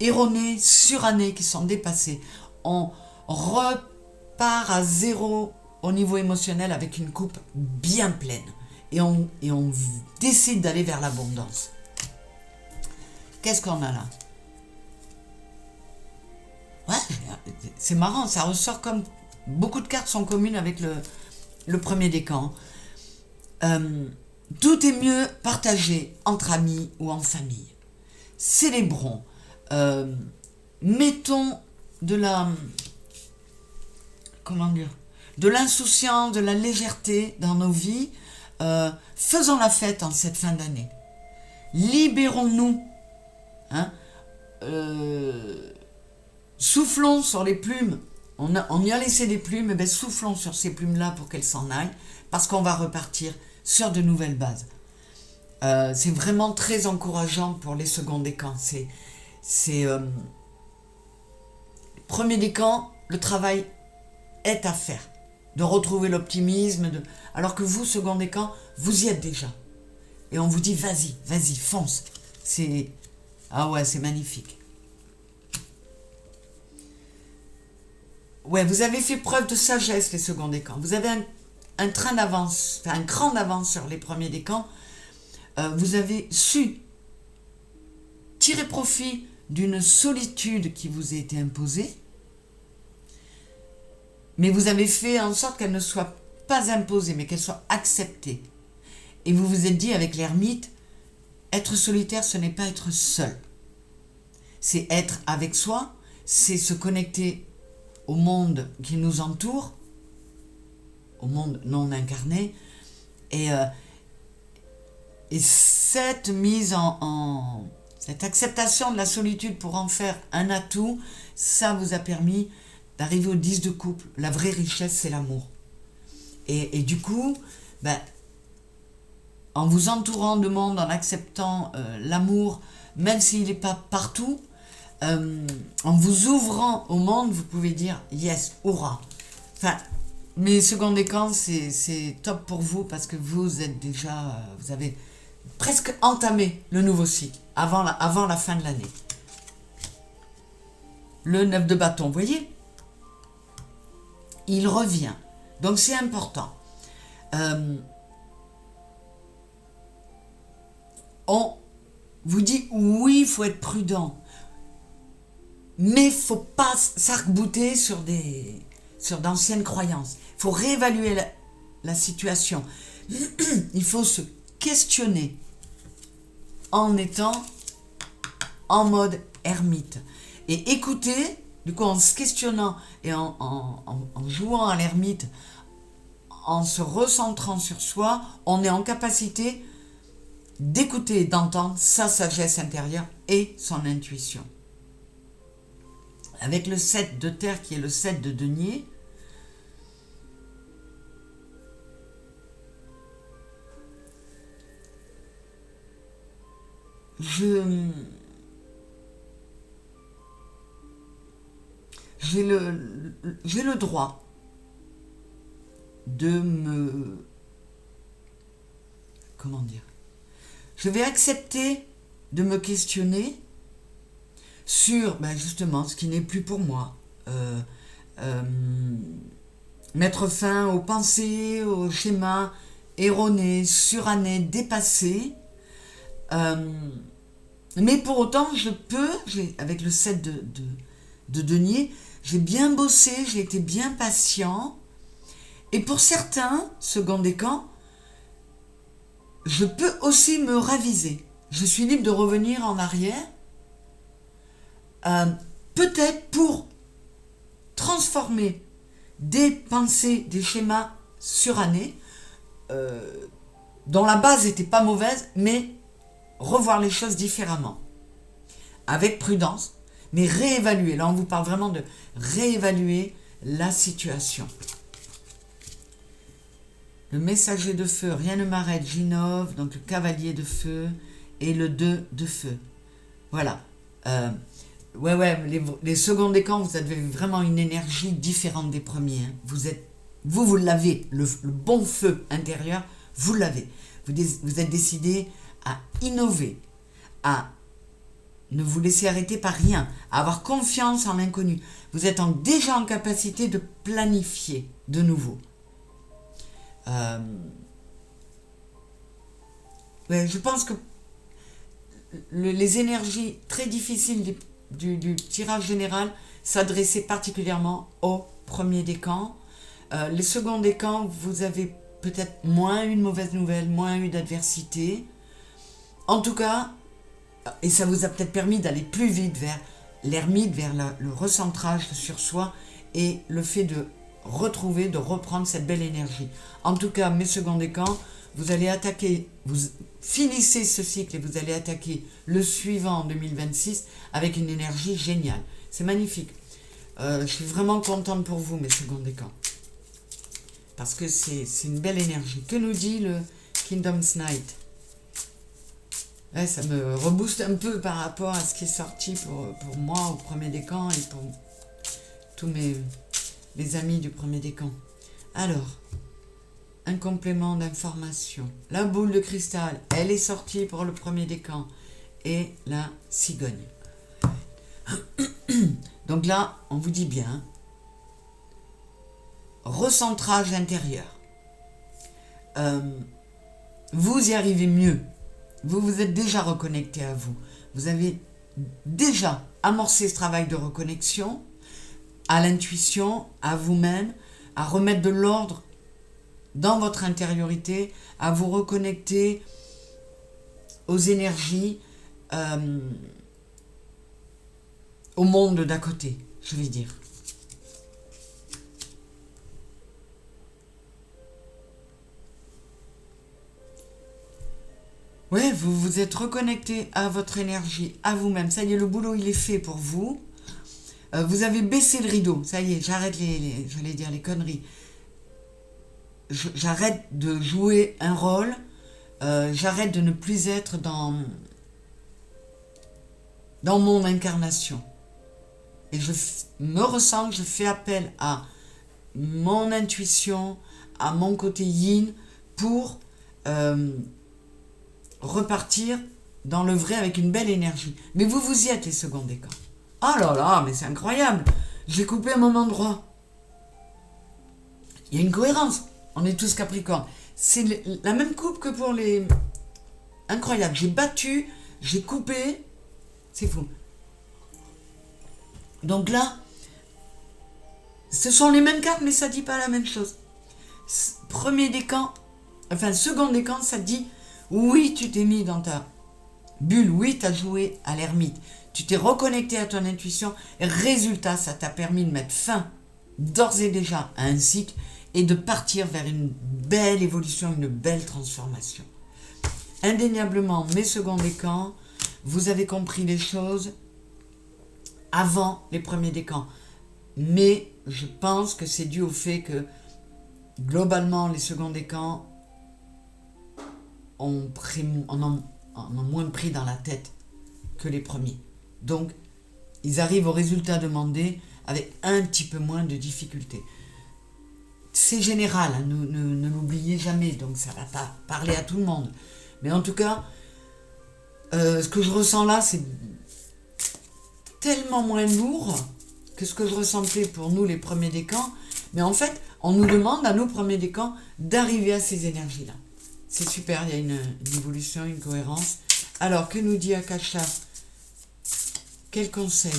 erronés, surannés qui sont dépassés. On repart à zéro au niveau émotionnel avec une coupe bien pleine. Et on décide d'aller vers l'abondance. Qu'est-ce qu'on a là? Ouais, c'est marrant, ça ressort comme... Beaucoup de cartes sont communes avec le premier décan. Tout est mieux partagé entre amis ou en famille. Célébrons. Mettons de la... Comment dire? De l'insouciance, de la légèreté dans nos vies. Faisons la fête en cette fin d'année. Libérons-nous. Hein? Soufflons sur les plumes. On y a laissé des plumes, et bien soufflons sur ces plumes-là pour qu'elles s'en aillent, parce qu'on va repartir sur de nouvelles bases. C'est vraiment très encourageant pour les seconds décans. Premier décan, le travail est à faire, de retrouver l'optimisme, alors que vous, second décan, vous y êtes déjà. Et on vous dit, vas-y, fonce. Ah ouais, c'est magnifique. Ouais, vous avez fait preuve de sagesse, les seconds décans. Vous avez un train d'avance, un cran d'avance sur les premiers décans. Vous avez su tirer profit d'une solitude qui vous a été imposée, mais vous avez fait en sorte qu'elle ne soit pas imposée, mais qu'elle soit acceptée. Et vous vous êtes dit avec l'ermite, être solitaire, ce n'est pas être seul. C'est être avec soi, c'est se connecter au monde qui nous entoure, au monde non incarné, et cette mise cette acceptation de la solitude pour en faire un atout, ça vous a permis d'arriver au 10 de couple. La vraie richesse, c'est l'amour. Et du coup, en vous entourant de monde, en acceptant l'amour, même s'il n'est pas partout, en vous ouvrant au monde, vous pouvez dire yes, hurrah. Enfin, mes seconds décans, c'est top pour vous parce que vous êtes déjà, vous avez presque entamé le nouveau cycle avant la fin de l'année. Le 9 de bâton, vous voyez, il revient. Donc c'est important. On vous dit oui, il faut être prudent. Mais il ne faut pas s'arc-bouter sur d'anciennes croyances. Il faut réévaluer la situation. Il faut se questionner en étant en mode ermite. Et écouter, du coup en se questionnant et en jouant à l'ermite, en se recentrant sur soi, on est en capacité d'écouter et d'entendre sa sagesse intérieure et son intuition. Avec le 7 de terre qui est le 7 de denier, j'ai le droit de me... Comment dire? Je vais accepter de me questionner sur justement ce qui n'est plus pour moi. Mettre fin aux pensées, aux schémas erronés, surannés, dépassés. Mais pour autant, avec le 7 de denier, j'ai bien bossé, j'ai été bien patient. Et pour certains, second décan, je peux aussi me raviser. Je suis libre de revenir en arrière, peut-être pour transformer des pensées, des schémas surannés, dont la base n'était pas mauvaise, mais revoir les choses différemment, avec prudence, mais réévaluer. Là, on vous parle vraiment de réévaluer la situation. Le messager de feu, rien ne m'arrête, j'innove, donc le cavalier de feu et le 2 de feu. Voilà. Ouais, les seconds décans, vous avez vraiment une énergie différente des premiers. Hein. Vous l'avez, le bon feu intérieur, vous l'avez. Vous êtes décidé à innover, à ne vous laisser arrêter par rien, à avoir confiance en l'inconnu. Vous êtes déjà en capacité de planifier de nouveau. Je pense que les énergies très difficiles du tirage général s'adressaient particulièrement au premier décan. Les seconds décans, vous avez peut-être moins eu de mauvaises nouvelles, moins eu d'adversité. En tout cas, et ça vous a peut-être permis d'aller plus vite vers l'ermite, vers le recentrage sur soi et le fait de retrouver, de reprendre cette belle énergie. En tout cas, mes seconds décans, vous allez attaquer, vous finissez ce cycle et vous allez attaquer le suivant en 2026 avec une énergie géniale. C'est magnifique. Je suis vraiment contente pour vous, mes seconds décans. Parce que c'est une belle énergie. Que nous dit le Kingdom's Night? Ouais, ça me rebooste un peu par rapport à ce qui est sorti pour moi au premier décan et pour tous mes amis du premier décan. Alors, un complément d'information. La boule de cristal, elle est sortie pour le premier décan. Et la cigogne. Donc là, on vous dit bien, recentrage intérieur. Vous y arrivez mieux. Vous vous êtes déjà reconnecté à vous. Vous avez déjà amorcé ce travail de reconnexion à l'intuition, à vous-même, à remettre de l'ordre dans votre intériorité, à vous reconnecter aux énergies, au monde d'à côté, je vais dire. Ouais, vous vous êtes reconnecté à votre énergie, à vous-même. Ça y est, le boulot, il est fait pour vous. Vous avez baissé le rideau. Ça y est, j'arrête j'allais dire les conneries. J'arrête de jouer un rôle. J'arrête de ne plus être dans mon incarnation. Et je me ressens que je fais appel à mon intuition, à mon côté yin, pour repartir dans le vrai avec une belle énergie. Mais vous y êtes, les seconds décans. Oh là là, mais c'est incroyable. J'ai coupé à mon endroit. Il y a une cohérence. On est tous Capricornes. C'est la même coupe que pour les... Incroyable. J'ai battu, j'ai coupé. C'est fou. Donc là, ce sont les mêmes cartes, mais ça ne dit pas la même chose. Premier décan, enfin second décan, ça dit... Oui, tu t'es mis dans ta bulle, oui, tu as joué à l'ermite, tu t'es reconnecté à ton intuition, résultat, ça t'a permis de mettre fin, d'ores et déjà, à un cycle et de partir vers une belle évolution, une belle transformation. Indéniablement, mes seconds décans, vous avez compris les choses avant les premiers décans. Mais je pense que c'est dû au fait que, globalement, les seconds décans on a moins pris dans la tête que les premiers. Donc, ils arrivent au résultat demandé avec un petit peu moins de difficultés. C'est général, hein, ne l'oubliez jamais, donc ça ne va pas parler à tout le monde. Mais en tout cas, ce que je ressens là, c'est tellement moins lourd que ce que je ressentais pour nous, les premiers décans. Mais en fait, on nous demande, à nos premiers décans, d'arriver à ces énergies-là. C'est super, il y a une évolution, une cohérence. Alors, que nous dit Akasha? Quel conseil?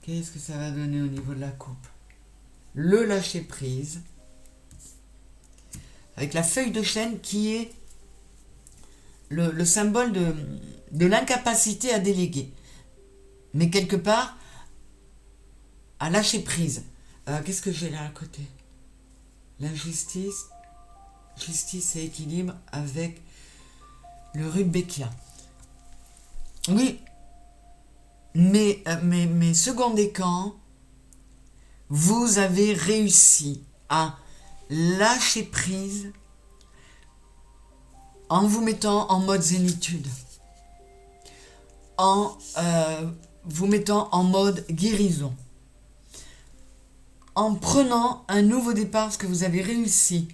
Qu'est-ce que ça va donner au niveau de la coupe? Le lâcher-prise. Avec la feuille de chêne qui est le symbole de l'incapacité à déléguer. Mais quelque part, à lâcher prise. Qu'est-ce que j'ai là à côté? L'injustice, justice et équilibre avec le Rudbeckia. Oui, mais mes seconds décans, vous avez réussi à lâcher prise en vous mettant en mode zénitude. en vous mettant en mode guérison. En prenant un nouveau départ, parce que vous avez réussi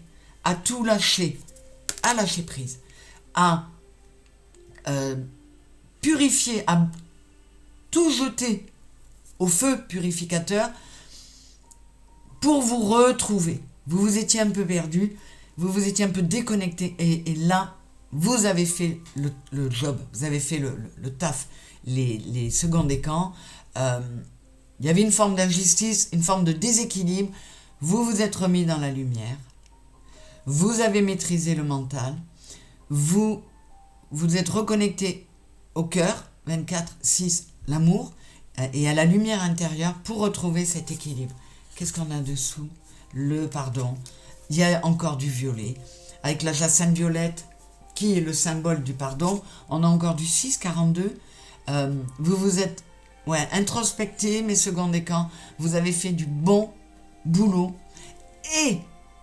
à tout lâcher, à lâcher prise, à purifier, à tout jeter au feu purificateur pour vous retrouver. Vous vous étiez un peu perdu, vous vous étiez un peu déconnecté et là, vous avez fait le job, vous avez fait le taf, les seconds décans. Il y avait une forme d'injustice, une forme de déséquilibre. Vous vous êtes remis dans la lumière. Vous avez maîtrisé le mental. Vous êtes reconnecté au cœur, 24/6, l'amour, et à la lumière intérieure pour retrouver cet équilibre. Qu'est-ce qu'on a dessous? Le pardon. Il y a encore du violet. Avec la jacinthe violette, qui est le symbole du pardon, on a encore du 6/42. Vous vous êtes introspecté, mes seconds décans. Vous avez fait du bon boulot. Et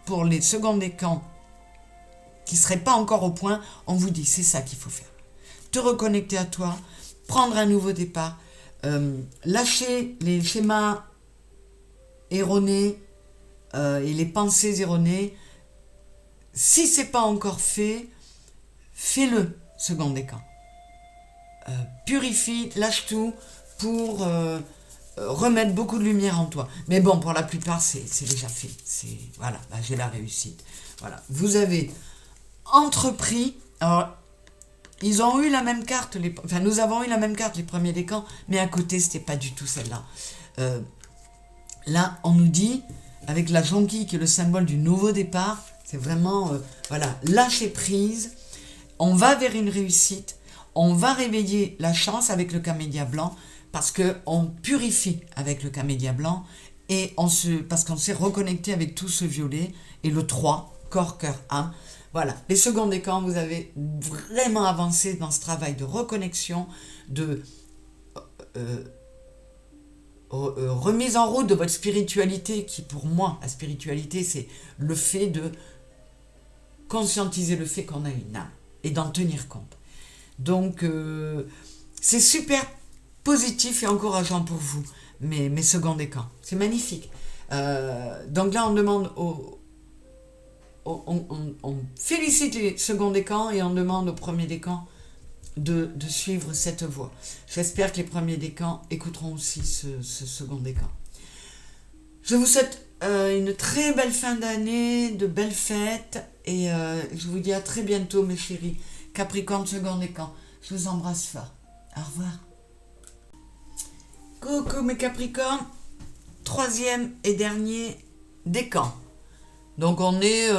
pour les seconds décans qui ne seraient pas encore au point, on vous dit, c'est ça qu'il faut faire. Te reconnecter à toi, prendre un nouveau départ, lâcher les schémas erronés et les pensées erronées. Si ce n'est pas encore fait, fais-le, second décan. Purifie, lâche tout pour remettre beaucoup de lumière en toi. Mais bon, pour la plupart, c'est déjà fait. Voilà, j'ai la réussite. Voilà, vous avez entrepris. Alors, ils ont eu la même carte, nous avons eu la même carte, les premiers décans, mais à côté, c'était pas du tout celle-là. Là, on nous dit, avec la jonquille qui est le symbole du nouveau départ, c'est vraiment, lâcher prise. On va vers une réussite. On va réveiller la chance avec le camélia blanc parce qu'on purifie avec le camélia blanc et parce qu'on s'est reconnecté avec tout ce violet et le 3, corps, cœur, âme. Voilà, les seconds décans, vous avez vraiment avancé dans ce travail de reconnexion, de remise en route de votre spiritualité qui, pour moi, la spiritualité, c'est le fait de conscientiser le fait qu'on a une âme et d'en tenir compte. Donc, c'est super positif et encourageant pour vous, mes seconds décans. C'est magnifique. Donc là, on demande on félicite les seconds décans et on demande aux premiers décans de suivre cette voie. J'espère que les premiers décans écouteront aussi ce second décan. Je vous souhaite une très belle fin d'année, de belles fêtes et je vous dis à très bientôt mes chéris. Capricorne, second décan. Je vous embrasse fort. Au revoir. Coucou mes Capricornes. 3e et dernier décan. Donc on est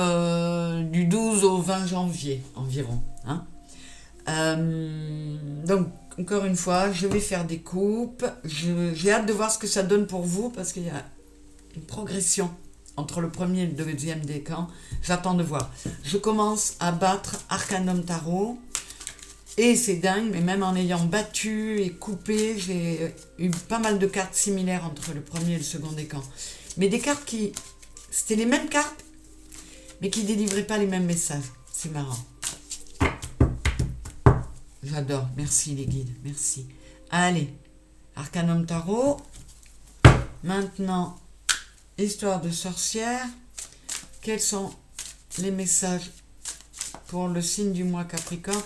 du 12 au 20 janvier environ. Donc encore une fois, je vais faire des coupes. J'ai hâte de voir ce que ça donne pour vous parce qu'il y a une progression entre le premier et le deuxième décan. J'attends de voir. Je commence à battre Arcanum Tarot. Et c'est dingue, mais même en ayant battu et coupé, j'ai eu pas mal de cartes similaires entre le premier et le second décan. Mais des cartes c'était les mêmes cartes, mais qui ne délivraient pas les mêmes messages. C'est marrant. J'adore. Merci les guides. Merci. Allez. Arcanum Tarot. Maintenant, histoire de sorcière. Quels sont les messages pour le signe du mois Capricorne?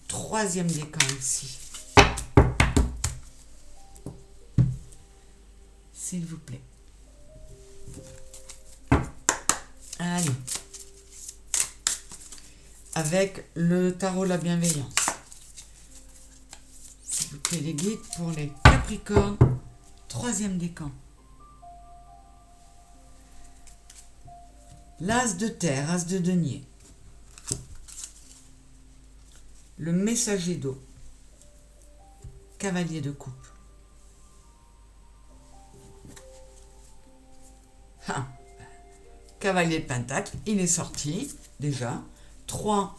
3e décan ici. S'il vous plaît. Allez. Avec le tarot la bienveillance. S'il vous plaît les guides pour les Capricornes. 3e décan. L'as de terre, as de denier. Le messager d'eau, cavalier de coupe. Cavalier de pentacle, il est sorti déjà. 3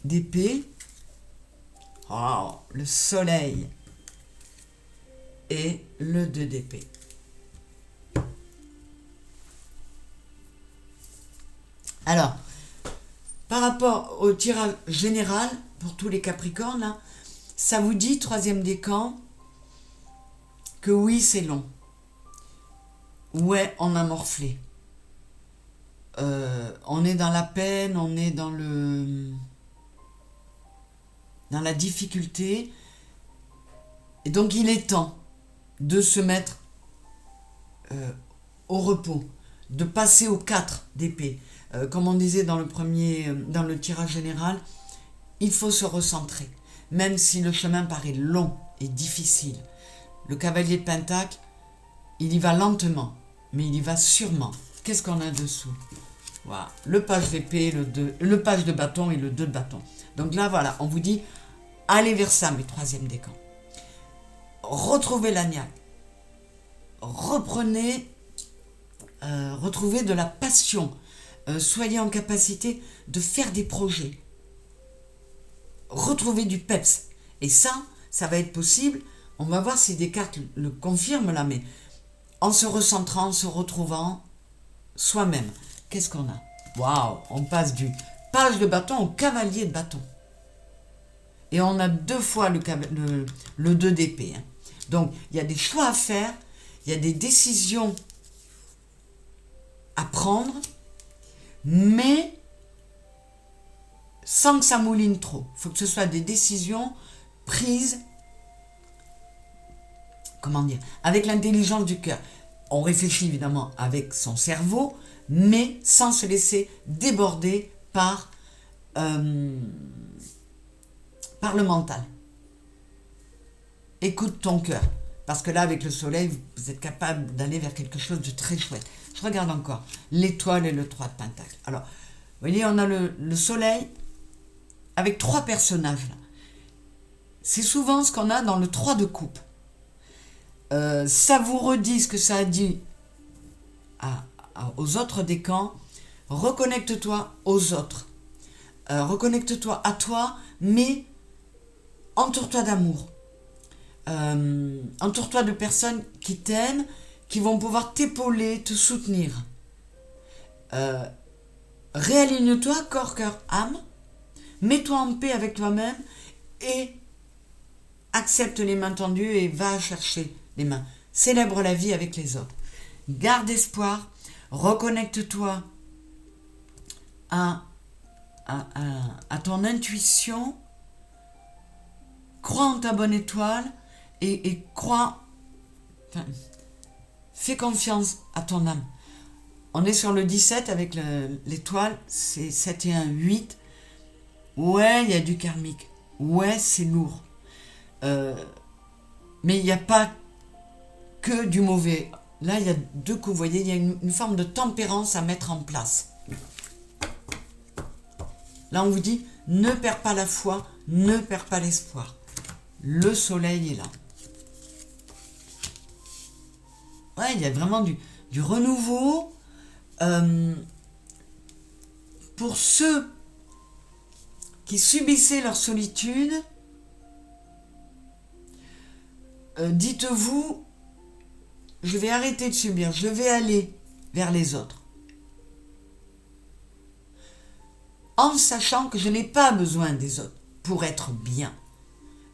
d'épée. Oh, le soleil. Et le 2 d'épée. Alors, par rapport au tirage général, pour tous les Capricornes, là, ça vous dit, troisième décan, que oui, c'est long. Ouais, on a morflé. On est dans la peine, on est dans la difficulté. Et donc, il est temps de se mettre au repos, de passer aux 4 d'épée. Comme on disait dans le tirage général, il faut se recentrer, même si le chemin paraît long et difficile. Le cavalier de Pentacle, il y va lentement, mais il y va sûrement. Qu'est-ce qu'on a dessous? Voilà, le page d'épée, le page de bâton et le 2 de bâton. Donc là, voilà, on vous dit, allez vers ça, mes troisième décans. Retrouvez l'agnac. Retrouvez de la passion. Soyez en capacité de faire des projets. Retrouvez du peps. Et ça va être possible. On va voir si des cartes le confirment là, mais en se recentrant, en se retrouvant soi-même. Qu'est-ce qu'on a? Waouh, on passe du page de bâton au cavalier de bâton. Et on a 2 fois le 2 d'épée. Hein. Donc, il y a des choix à faire, il y a des décisions à prendre, mais sans que ça mouline trop. Il faut que ce soit des décisions prises, avec l'intelligence du cœur. On réfléchit évidemment avec son cerveau, mais sans se laisser déborder par le mental. Écoute ton cœur, parce que là, avec le soleil, vous êtes capable d'aller vers quelque chose de très chouette. Je regarde encore l'étoile et le 3 de Pentacle. Alors, vous voyez, on a le soleil avec 3 personnages là. C'est souvent ce qu'on a dans le 3 de coupe. Ça vous redit ce que ça a dit aux autres décans. Reconnecte-toi aux autres. Reconnecte-toi à toi, mais entoure-toi d'amour. Entoure-toi de personnes qui t'aiment, qui vont pouvoir t'épauler, te soutenir. Réaligne-toi, corps, cœur, âme. Mets-toi en paix avec toi-même et accepte les mains tendues et va chercher les mains. Célèbre la vie avec les autres. Garde espoir. Reconnecte-toi à ton intuition. Crois en ta bonne étoile et fais confiance à ton âme. On est sur le 17 avec l'étoile, c'est 7 et 1, 8. Ouais, il y a du karmique. Ouais, c'est lourd. Mais il n'y a pas que du mauvais. Là, il y a 2 coups. Vous voyez, il y a une forme de tempérance à mettre en place. Là, on vous dit, ne perds pas la foi, ne perds pas l'espoir. Le soleil est là. Ouais, il y a vraiment du renouveau. Pour ceux qui subissaient leur solitude, dites-vous, je vais arrêter de subir, je vais aller vers les autres. En sachant que je n'ai pas besoin des autres pour être bien.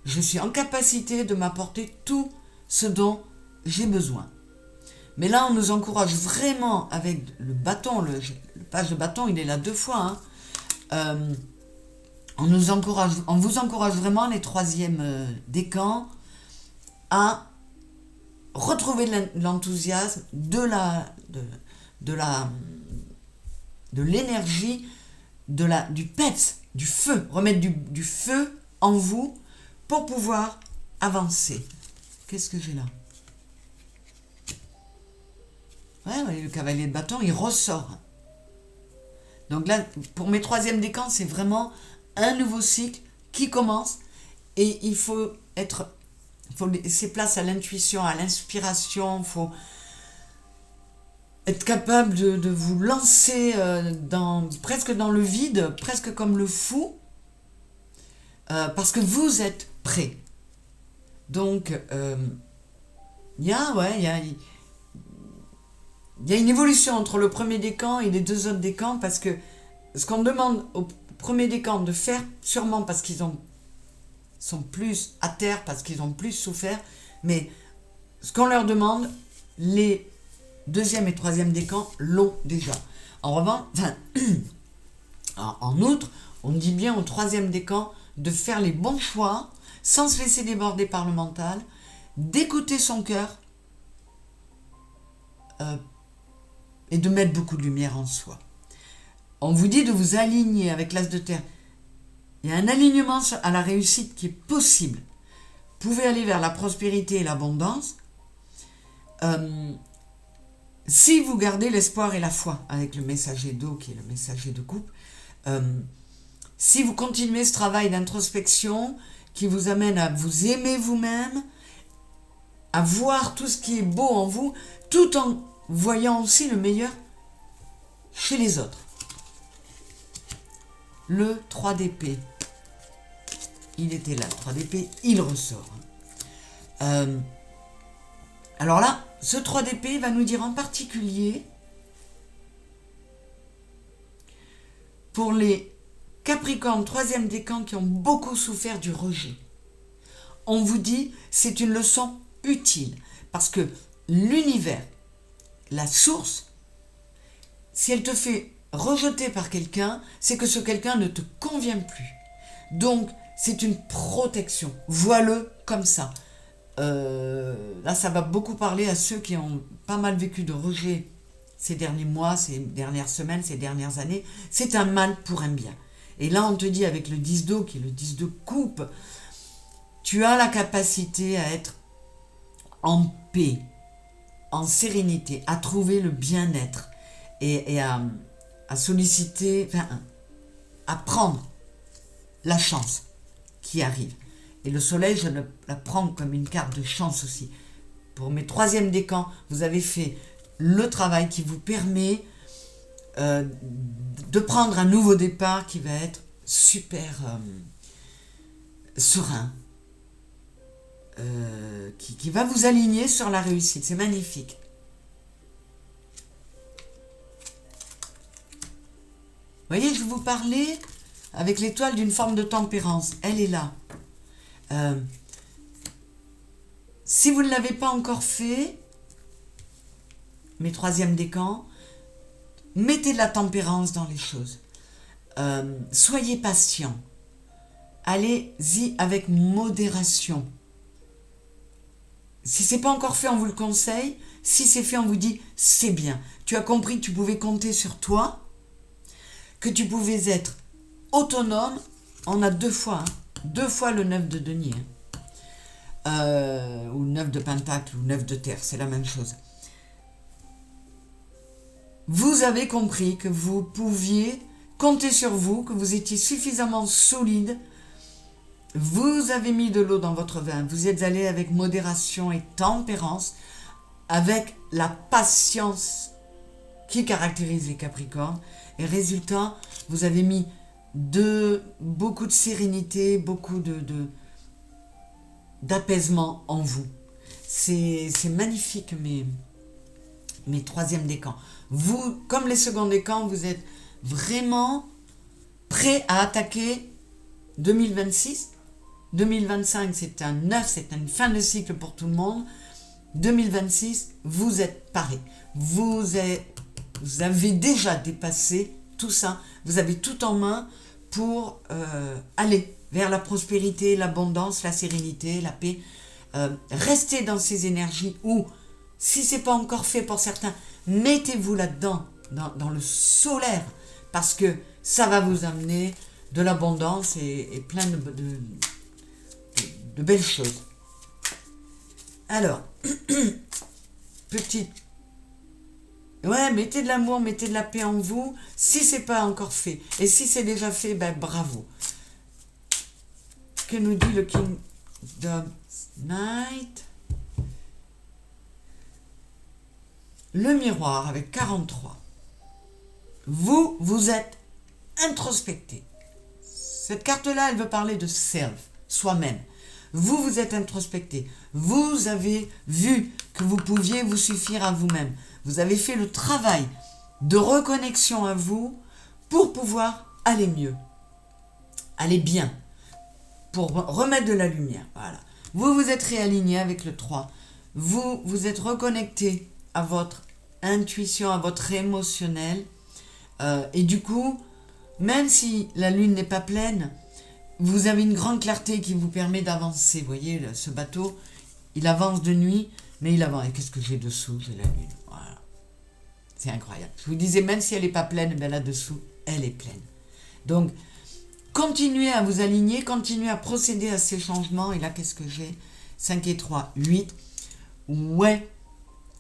Je suis en capacité de m'apporter tout ce dont j'ai besoin. Mais là, on nous encourage vraiment avec le bâton, le page de bâton, il est là 2 fois. Hein. On vous encourage vraiment, les 3e décans, à retrouver l'enthousiasme, de l'énergie, du peps, du feu, remettre du feu en vous pour pouvoir avancer. Qu'est-ce que j'ai là? Ouais, le cavalier de bâton, il ressort. Donc là, pour mes 3e décans, c'est vraiment un nouveau cycle qui commence et il faut laisser place à l'intuition, à l'inspiration, il faut être capable de vous lancer presque dans le vide, presque comme le fou, parce que vous êtes prêt. Donc, il y a une évolution entre le premier décan et les 2 autres décans, parce que ce qu'on demande au premier décan de faire, sûrement parce qu'ils ont sont plus à terre parce qu'ils ont plus souffert, mais ce qu'on leur demande, les deuxième et troisième décans l'ont déjà. En revanche, en outre, on dit bien au troisième décan de faire les bons choix sans se laisser déborder par le mental, d'écouter son cœur et de mettre beaucoup de lumière en soi. On vous dit de vous aligner avec l'as de terre. Il y a un alignement à la réussite qui est possible. Vous pouvez aller vers la prospérité et l'abondance si vous gardez l'espoir et la foi avec le messager d'eau qui est le messager de coupe. Si vous continuez ce travail d'introspection qui vous amène à vous aimer vous-même, à voir tout ce qui est beau en vous, tout en voyant aussi le meilleur chez les autres. Le 3 d'épée. Il était là, le 3 d'épée, il ressort. Alors là, ce 3 d'épée va nous dire en particulier, pour les Capricornes, 3e décan, qui ont beaucoup souffert du rejet. On vous dit, c'est une leçon utile, parce que l'univers, la source, si elle te fait rejeter par quelqu'un, c'est que ce quelqu'un ne te convient plus. Donc, c'est une protection. Vois-le comme ça. Là, ça va beaucoup parler à ceux qui ont pas mal vécu de rejet ces derniers mois, ces dernières semaines, ces dernières années. C'est un mal pour un bien. Et là, on te dit avec le 10 d'eau, qui est le 10 de coupe, tu as la capacité à être en paix, en sérénité, à trouver le bien-être et à solliciter, à prendre la chance qui arrive. Et le soleil, je la prends comme une carte de chance aussi. Pour mes 3e décans, vous avez fait le travail qui vous permet de prendre un nouveau départ qui va être super serein, qui va vous aligner sur la réussite. C'est magnifique. Vous voyez, je vous parlais avec l'étoile d'une forme de tempérance. Elle est là. Si vous ne l'avez pas encore fait, mes 3e décans, mettez de la tempérance dans les choses. Soyez patient. Allez-y avec modération. Si ce n'est pas encore fait, on vous le conseille. Si c'est fait, on vous dit c'est bien. Tu as compris que tu pouvais compter sur toi, que tu pouvais être autonome. On a 2 fois, 2 fois le 9 de denier. Ou 9 de pentacle, ou 9 de terre, c'est la même chose. Vous avez compris que vous pouviez compter sur vous, que vous étiez suffisamment solide. Vous avez mis de l'eau dans votre vin. Vous êtes allé avec modération et tempérance, avec la patience qui caractérise les Capricornes. Et résultat, vous avez mis beaucoup de sérénité, beaucoup d'apaisement en vous. C'est magnifique, mes 3e décans. Vous, comme les seconds décans, vous êtes vraiment prêts à attaquer 2026. 2025, c'est un 9, c'est une fin de cycle pour tout le monde. 2026, vous êtes parés. Vous avez déjà dépassé tout ça. Vous avez tout en main pour aller vers la prospérité, l'abondance, la sérénité, la paix. Restez dans ces énergies où, si ce n'est pas encore fait pour certains, mettez-vous là-dedans, dans le solaire, parce que ça va vous amener de l'abondance et plein de belles choses. Alors, petite... Ouais, mettez de l'amour, mettez de la paix en vous, si c'est pas encore fait. Et si c'est déjà fait, ben bravo. Que nous dit le Kingdom Night? Le miroir avec 43. Vous êtes introspecté. Cette carte-là, elle veut parler de self, soi-même. Vous êtes introspecté. Vous avez vu que vous pouviez vous suffire à vous-même. Vous avez fait le travail de reconnexion à vous pour pouvoir aller mieux, aller bien. pour remettre de la lumière. Voilà. Vous vous êtes réaligné avec le 3. Vous vous êtes reconnecté à votre intuition, à votre émotionnel. Et du coup, même si la lune n'est pas pleine, vous avez une grande clarté qui vous permet d'avancer. Vous voyez, ce bateau, il avance de nuit, mais il avance. Et qu'est-ce que j'ai dessous? J'ai la lune. Voilà. C'est incroyable. Je vous disais, même si elle n'est pas pleine, ben là-dessous, elle est pleine. Donc, continuez à vous aligner, continuez à procéder à ces changements. Et là, qu'est-ce que j'ai? 5 et 3, 8. Ouais,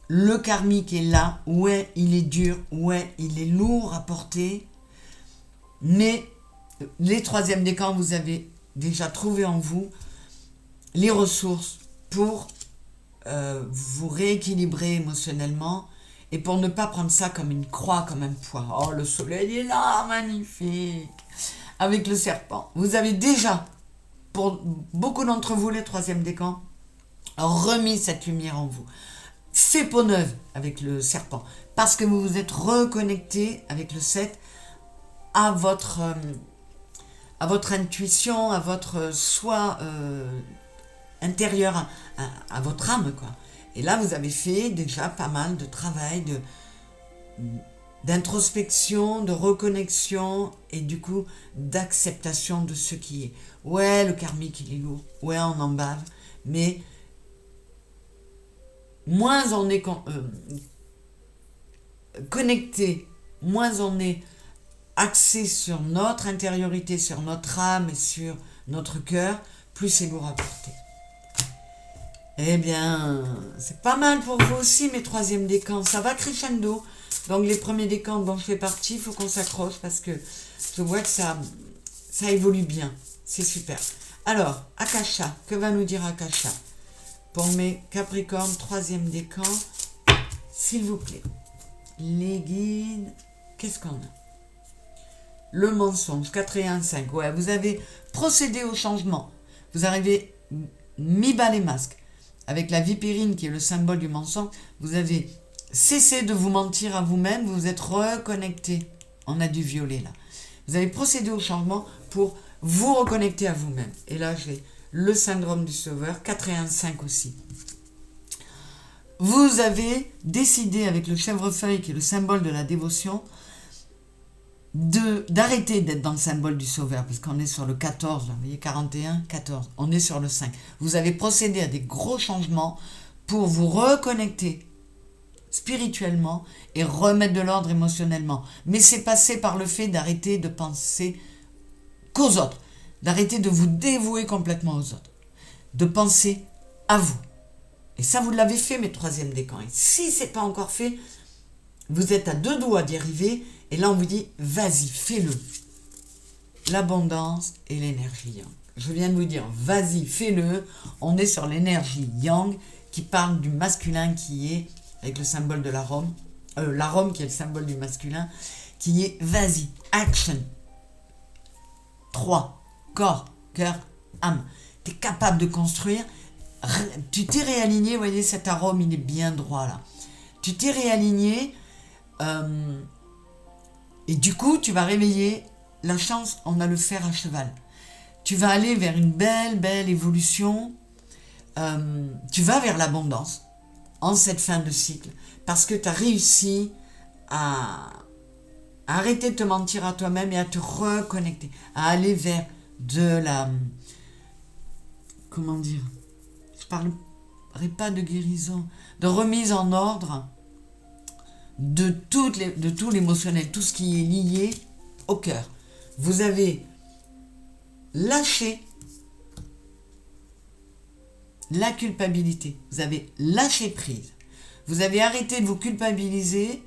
le karmique est là. Ouais, il est dur. Ouais, il est lourd à porter. Mais les troisièmes décans, vous avez déjà trouvé en vous les ressources pour vous rééquilibrer émotionnellement et pour ne pas prendre ça comme une croix, comme un poids. Oh, le soleil est là, magnifique. Avec le serpent. Vous avez déjà, pour beaucoup d'entre vous, les troisièmes décans, remis cette lumière en vous. Fait peau neuve avec le serpent. Parce que vous vous êtes reconnecté avec le 7 à votre intuition, à votre soi intérieur, à votre âme, quoi. Et là, vous avez fait déjà pas mal de travail, d'introspection, de reconnexion et du coup d'acceptation de ce qui est. Ouais, le karmique, il est lourd. Ouais, on en bave. Mais moins on est connecté, moins on est axé sur notre intériorité, sur notre âme et sur notre cœur, plus c'est lourd à porter. Eh bien, c'est pas mal pour vous aussi, mes troisièmes décans. Ça va crescendo. Donc, les premiers décans dont je fais partie, il faut qu'on s'accroche parce que je vois que ça évolue bien. C'est super. Alors, Akasha, que va nous dire Akasha pour mes Capricornes, troisième décan, s'il vous plaît. Les guides, qu'est-ce qu'on a? Le mensonge, 4 et 1, 5. Ouais, vous avez procédé au changement. Vous avez mis bas les masques. Avec la vipérine qui est le symbole du mensonge, vous avez cessé de vous mentir à vous-même, vous vous êtes reconnecté. On a du violet là. Vous avez procédé au changement pour vous reconnecter à vous-même. Et là, j'ai le syndrome du sauveur, 4 et 1, 5 aussi. Vous avez décidé avec le chèvrefeuille qui est le symbole de la dévotion, d'arrêter d'être dans le symbole du sauveur, parce qu'on est sur le 14, là, vous voyez, 41, 14, on est sur le 5. Vous avez procédé à des gros changements pour vous reconnecter spirituellement et remettre de l'ordre émotionnellement. Mais c'est passé par le fait d'arrêter de penser qu'aux autres, d'arrêter de vous dévouer complètement aux autres, de penser à vous. Et ça, vous l'avez fait, mes troisièmes décans. Et si ce n'est pas encore fait, vous êtes à 2 doigts d'y arriver. Et là, on vous dit, vas-y, fais-le. L'abondance et l'énergie yang. Je viens de vous dire, vas-y, fais-le. On est sur l'énergie yang qui parle du masculin qui est, avec le symbole de l'arôme, l'arôme qui est le symbole du masculin, qui est, vas-y, action. 3, corps, cœur, âme. Tu es capable de construire. Tu t'es réaligné, vous voyez, cet arôme, il est bien droit là. Tu t'es réaligné. Et du coup, tu vas réveiller la chance, on a le fer à cheval. Tu vas aller vers une belle évolution. Tu vas vers l'abondance en cette fin de cycle. Parce que tu as réussi à arrêter de te mentir à toi-même et à te reconnecter. À aller vers de la... Comment dire? Je ne parlerai pas de guérison. De remise en ordre de tout l'émotionnel, tout ce qui est lié au cœur. Vous avez lâché la culpabilité. Vous avez lâché prise. Vous avez arrêté de vous culpabiliser.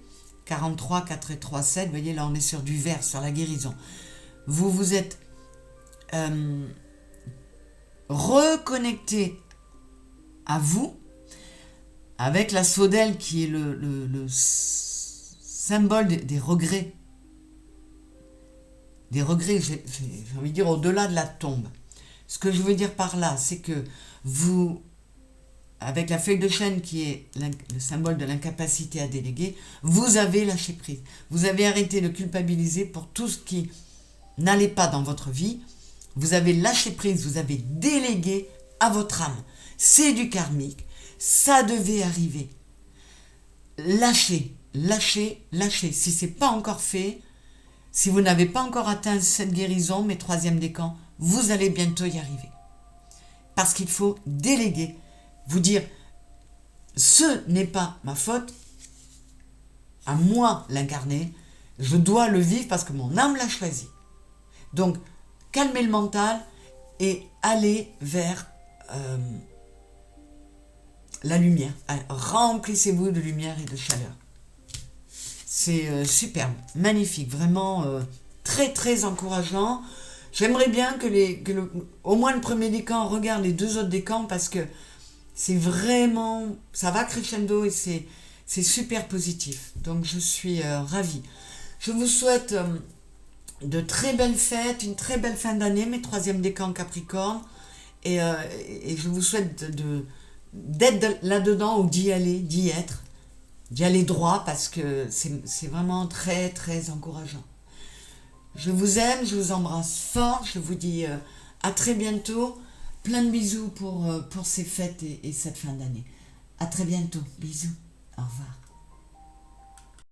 43, 4 et 3, 7. Vous voyez, là, on est sur du vert, sur la guérison. Vous vous êtes reconnecté à vous avec la sodèle qui est le symbole des regrets. Des regrets, j'ai envie de dire, au-delà de la tombe. Ce que je veux dire par là, c'est que vous, avec la feuille de chêne qui est le symbole de l'incapacité à déléguer, vous avez lâché prise. Vous avez arrêté de culpabiliser pour tout ce qui n'allait pas dans votre vie. Vous avez lâché prise, vous avez délégué à votre âme. C'est du karmique, ça devait arriver. Lâchez, lâchez, lâchez. Si ce n'est pas encore fait, si vous n'avez pas encore atteint cette guérison, mes troisième décans, vous allez bientôt y arriver. Parce qu'il faut déléguer, vous dire, ce n'est pas ma faute, à moi l'incarner, je dois le vivre parce que mon âme l'a choisi. Donc, calmez le mental et allez vers la lumière. Remplissez-vous de lumière et de chaleur. C'est superbe, magnifique, vraiment très très encourageant. J'aimerais bien que au moins le premier décan regarde les deux autres décans parce que c'est vraiment, ça va crescendo et c'est super positif. Donc je suis ravie. Je vous souhaite de très belles fêtes, une très belle fin d'année, mes troisième décans Capricorne. Et je vous souhaite d'être là-dedans ou d'y aller, d'y être, d'y aller droit parce que c'est vraiment très très encourageant. Je vous aime, je vous embrasse fort, je vous dis à très bientôt. Plein de bisous pour ces fêtes et cette fin d'année. À très bientôt, bisous, au revoir.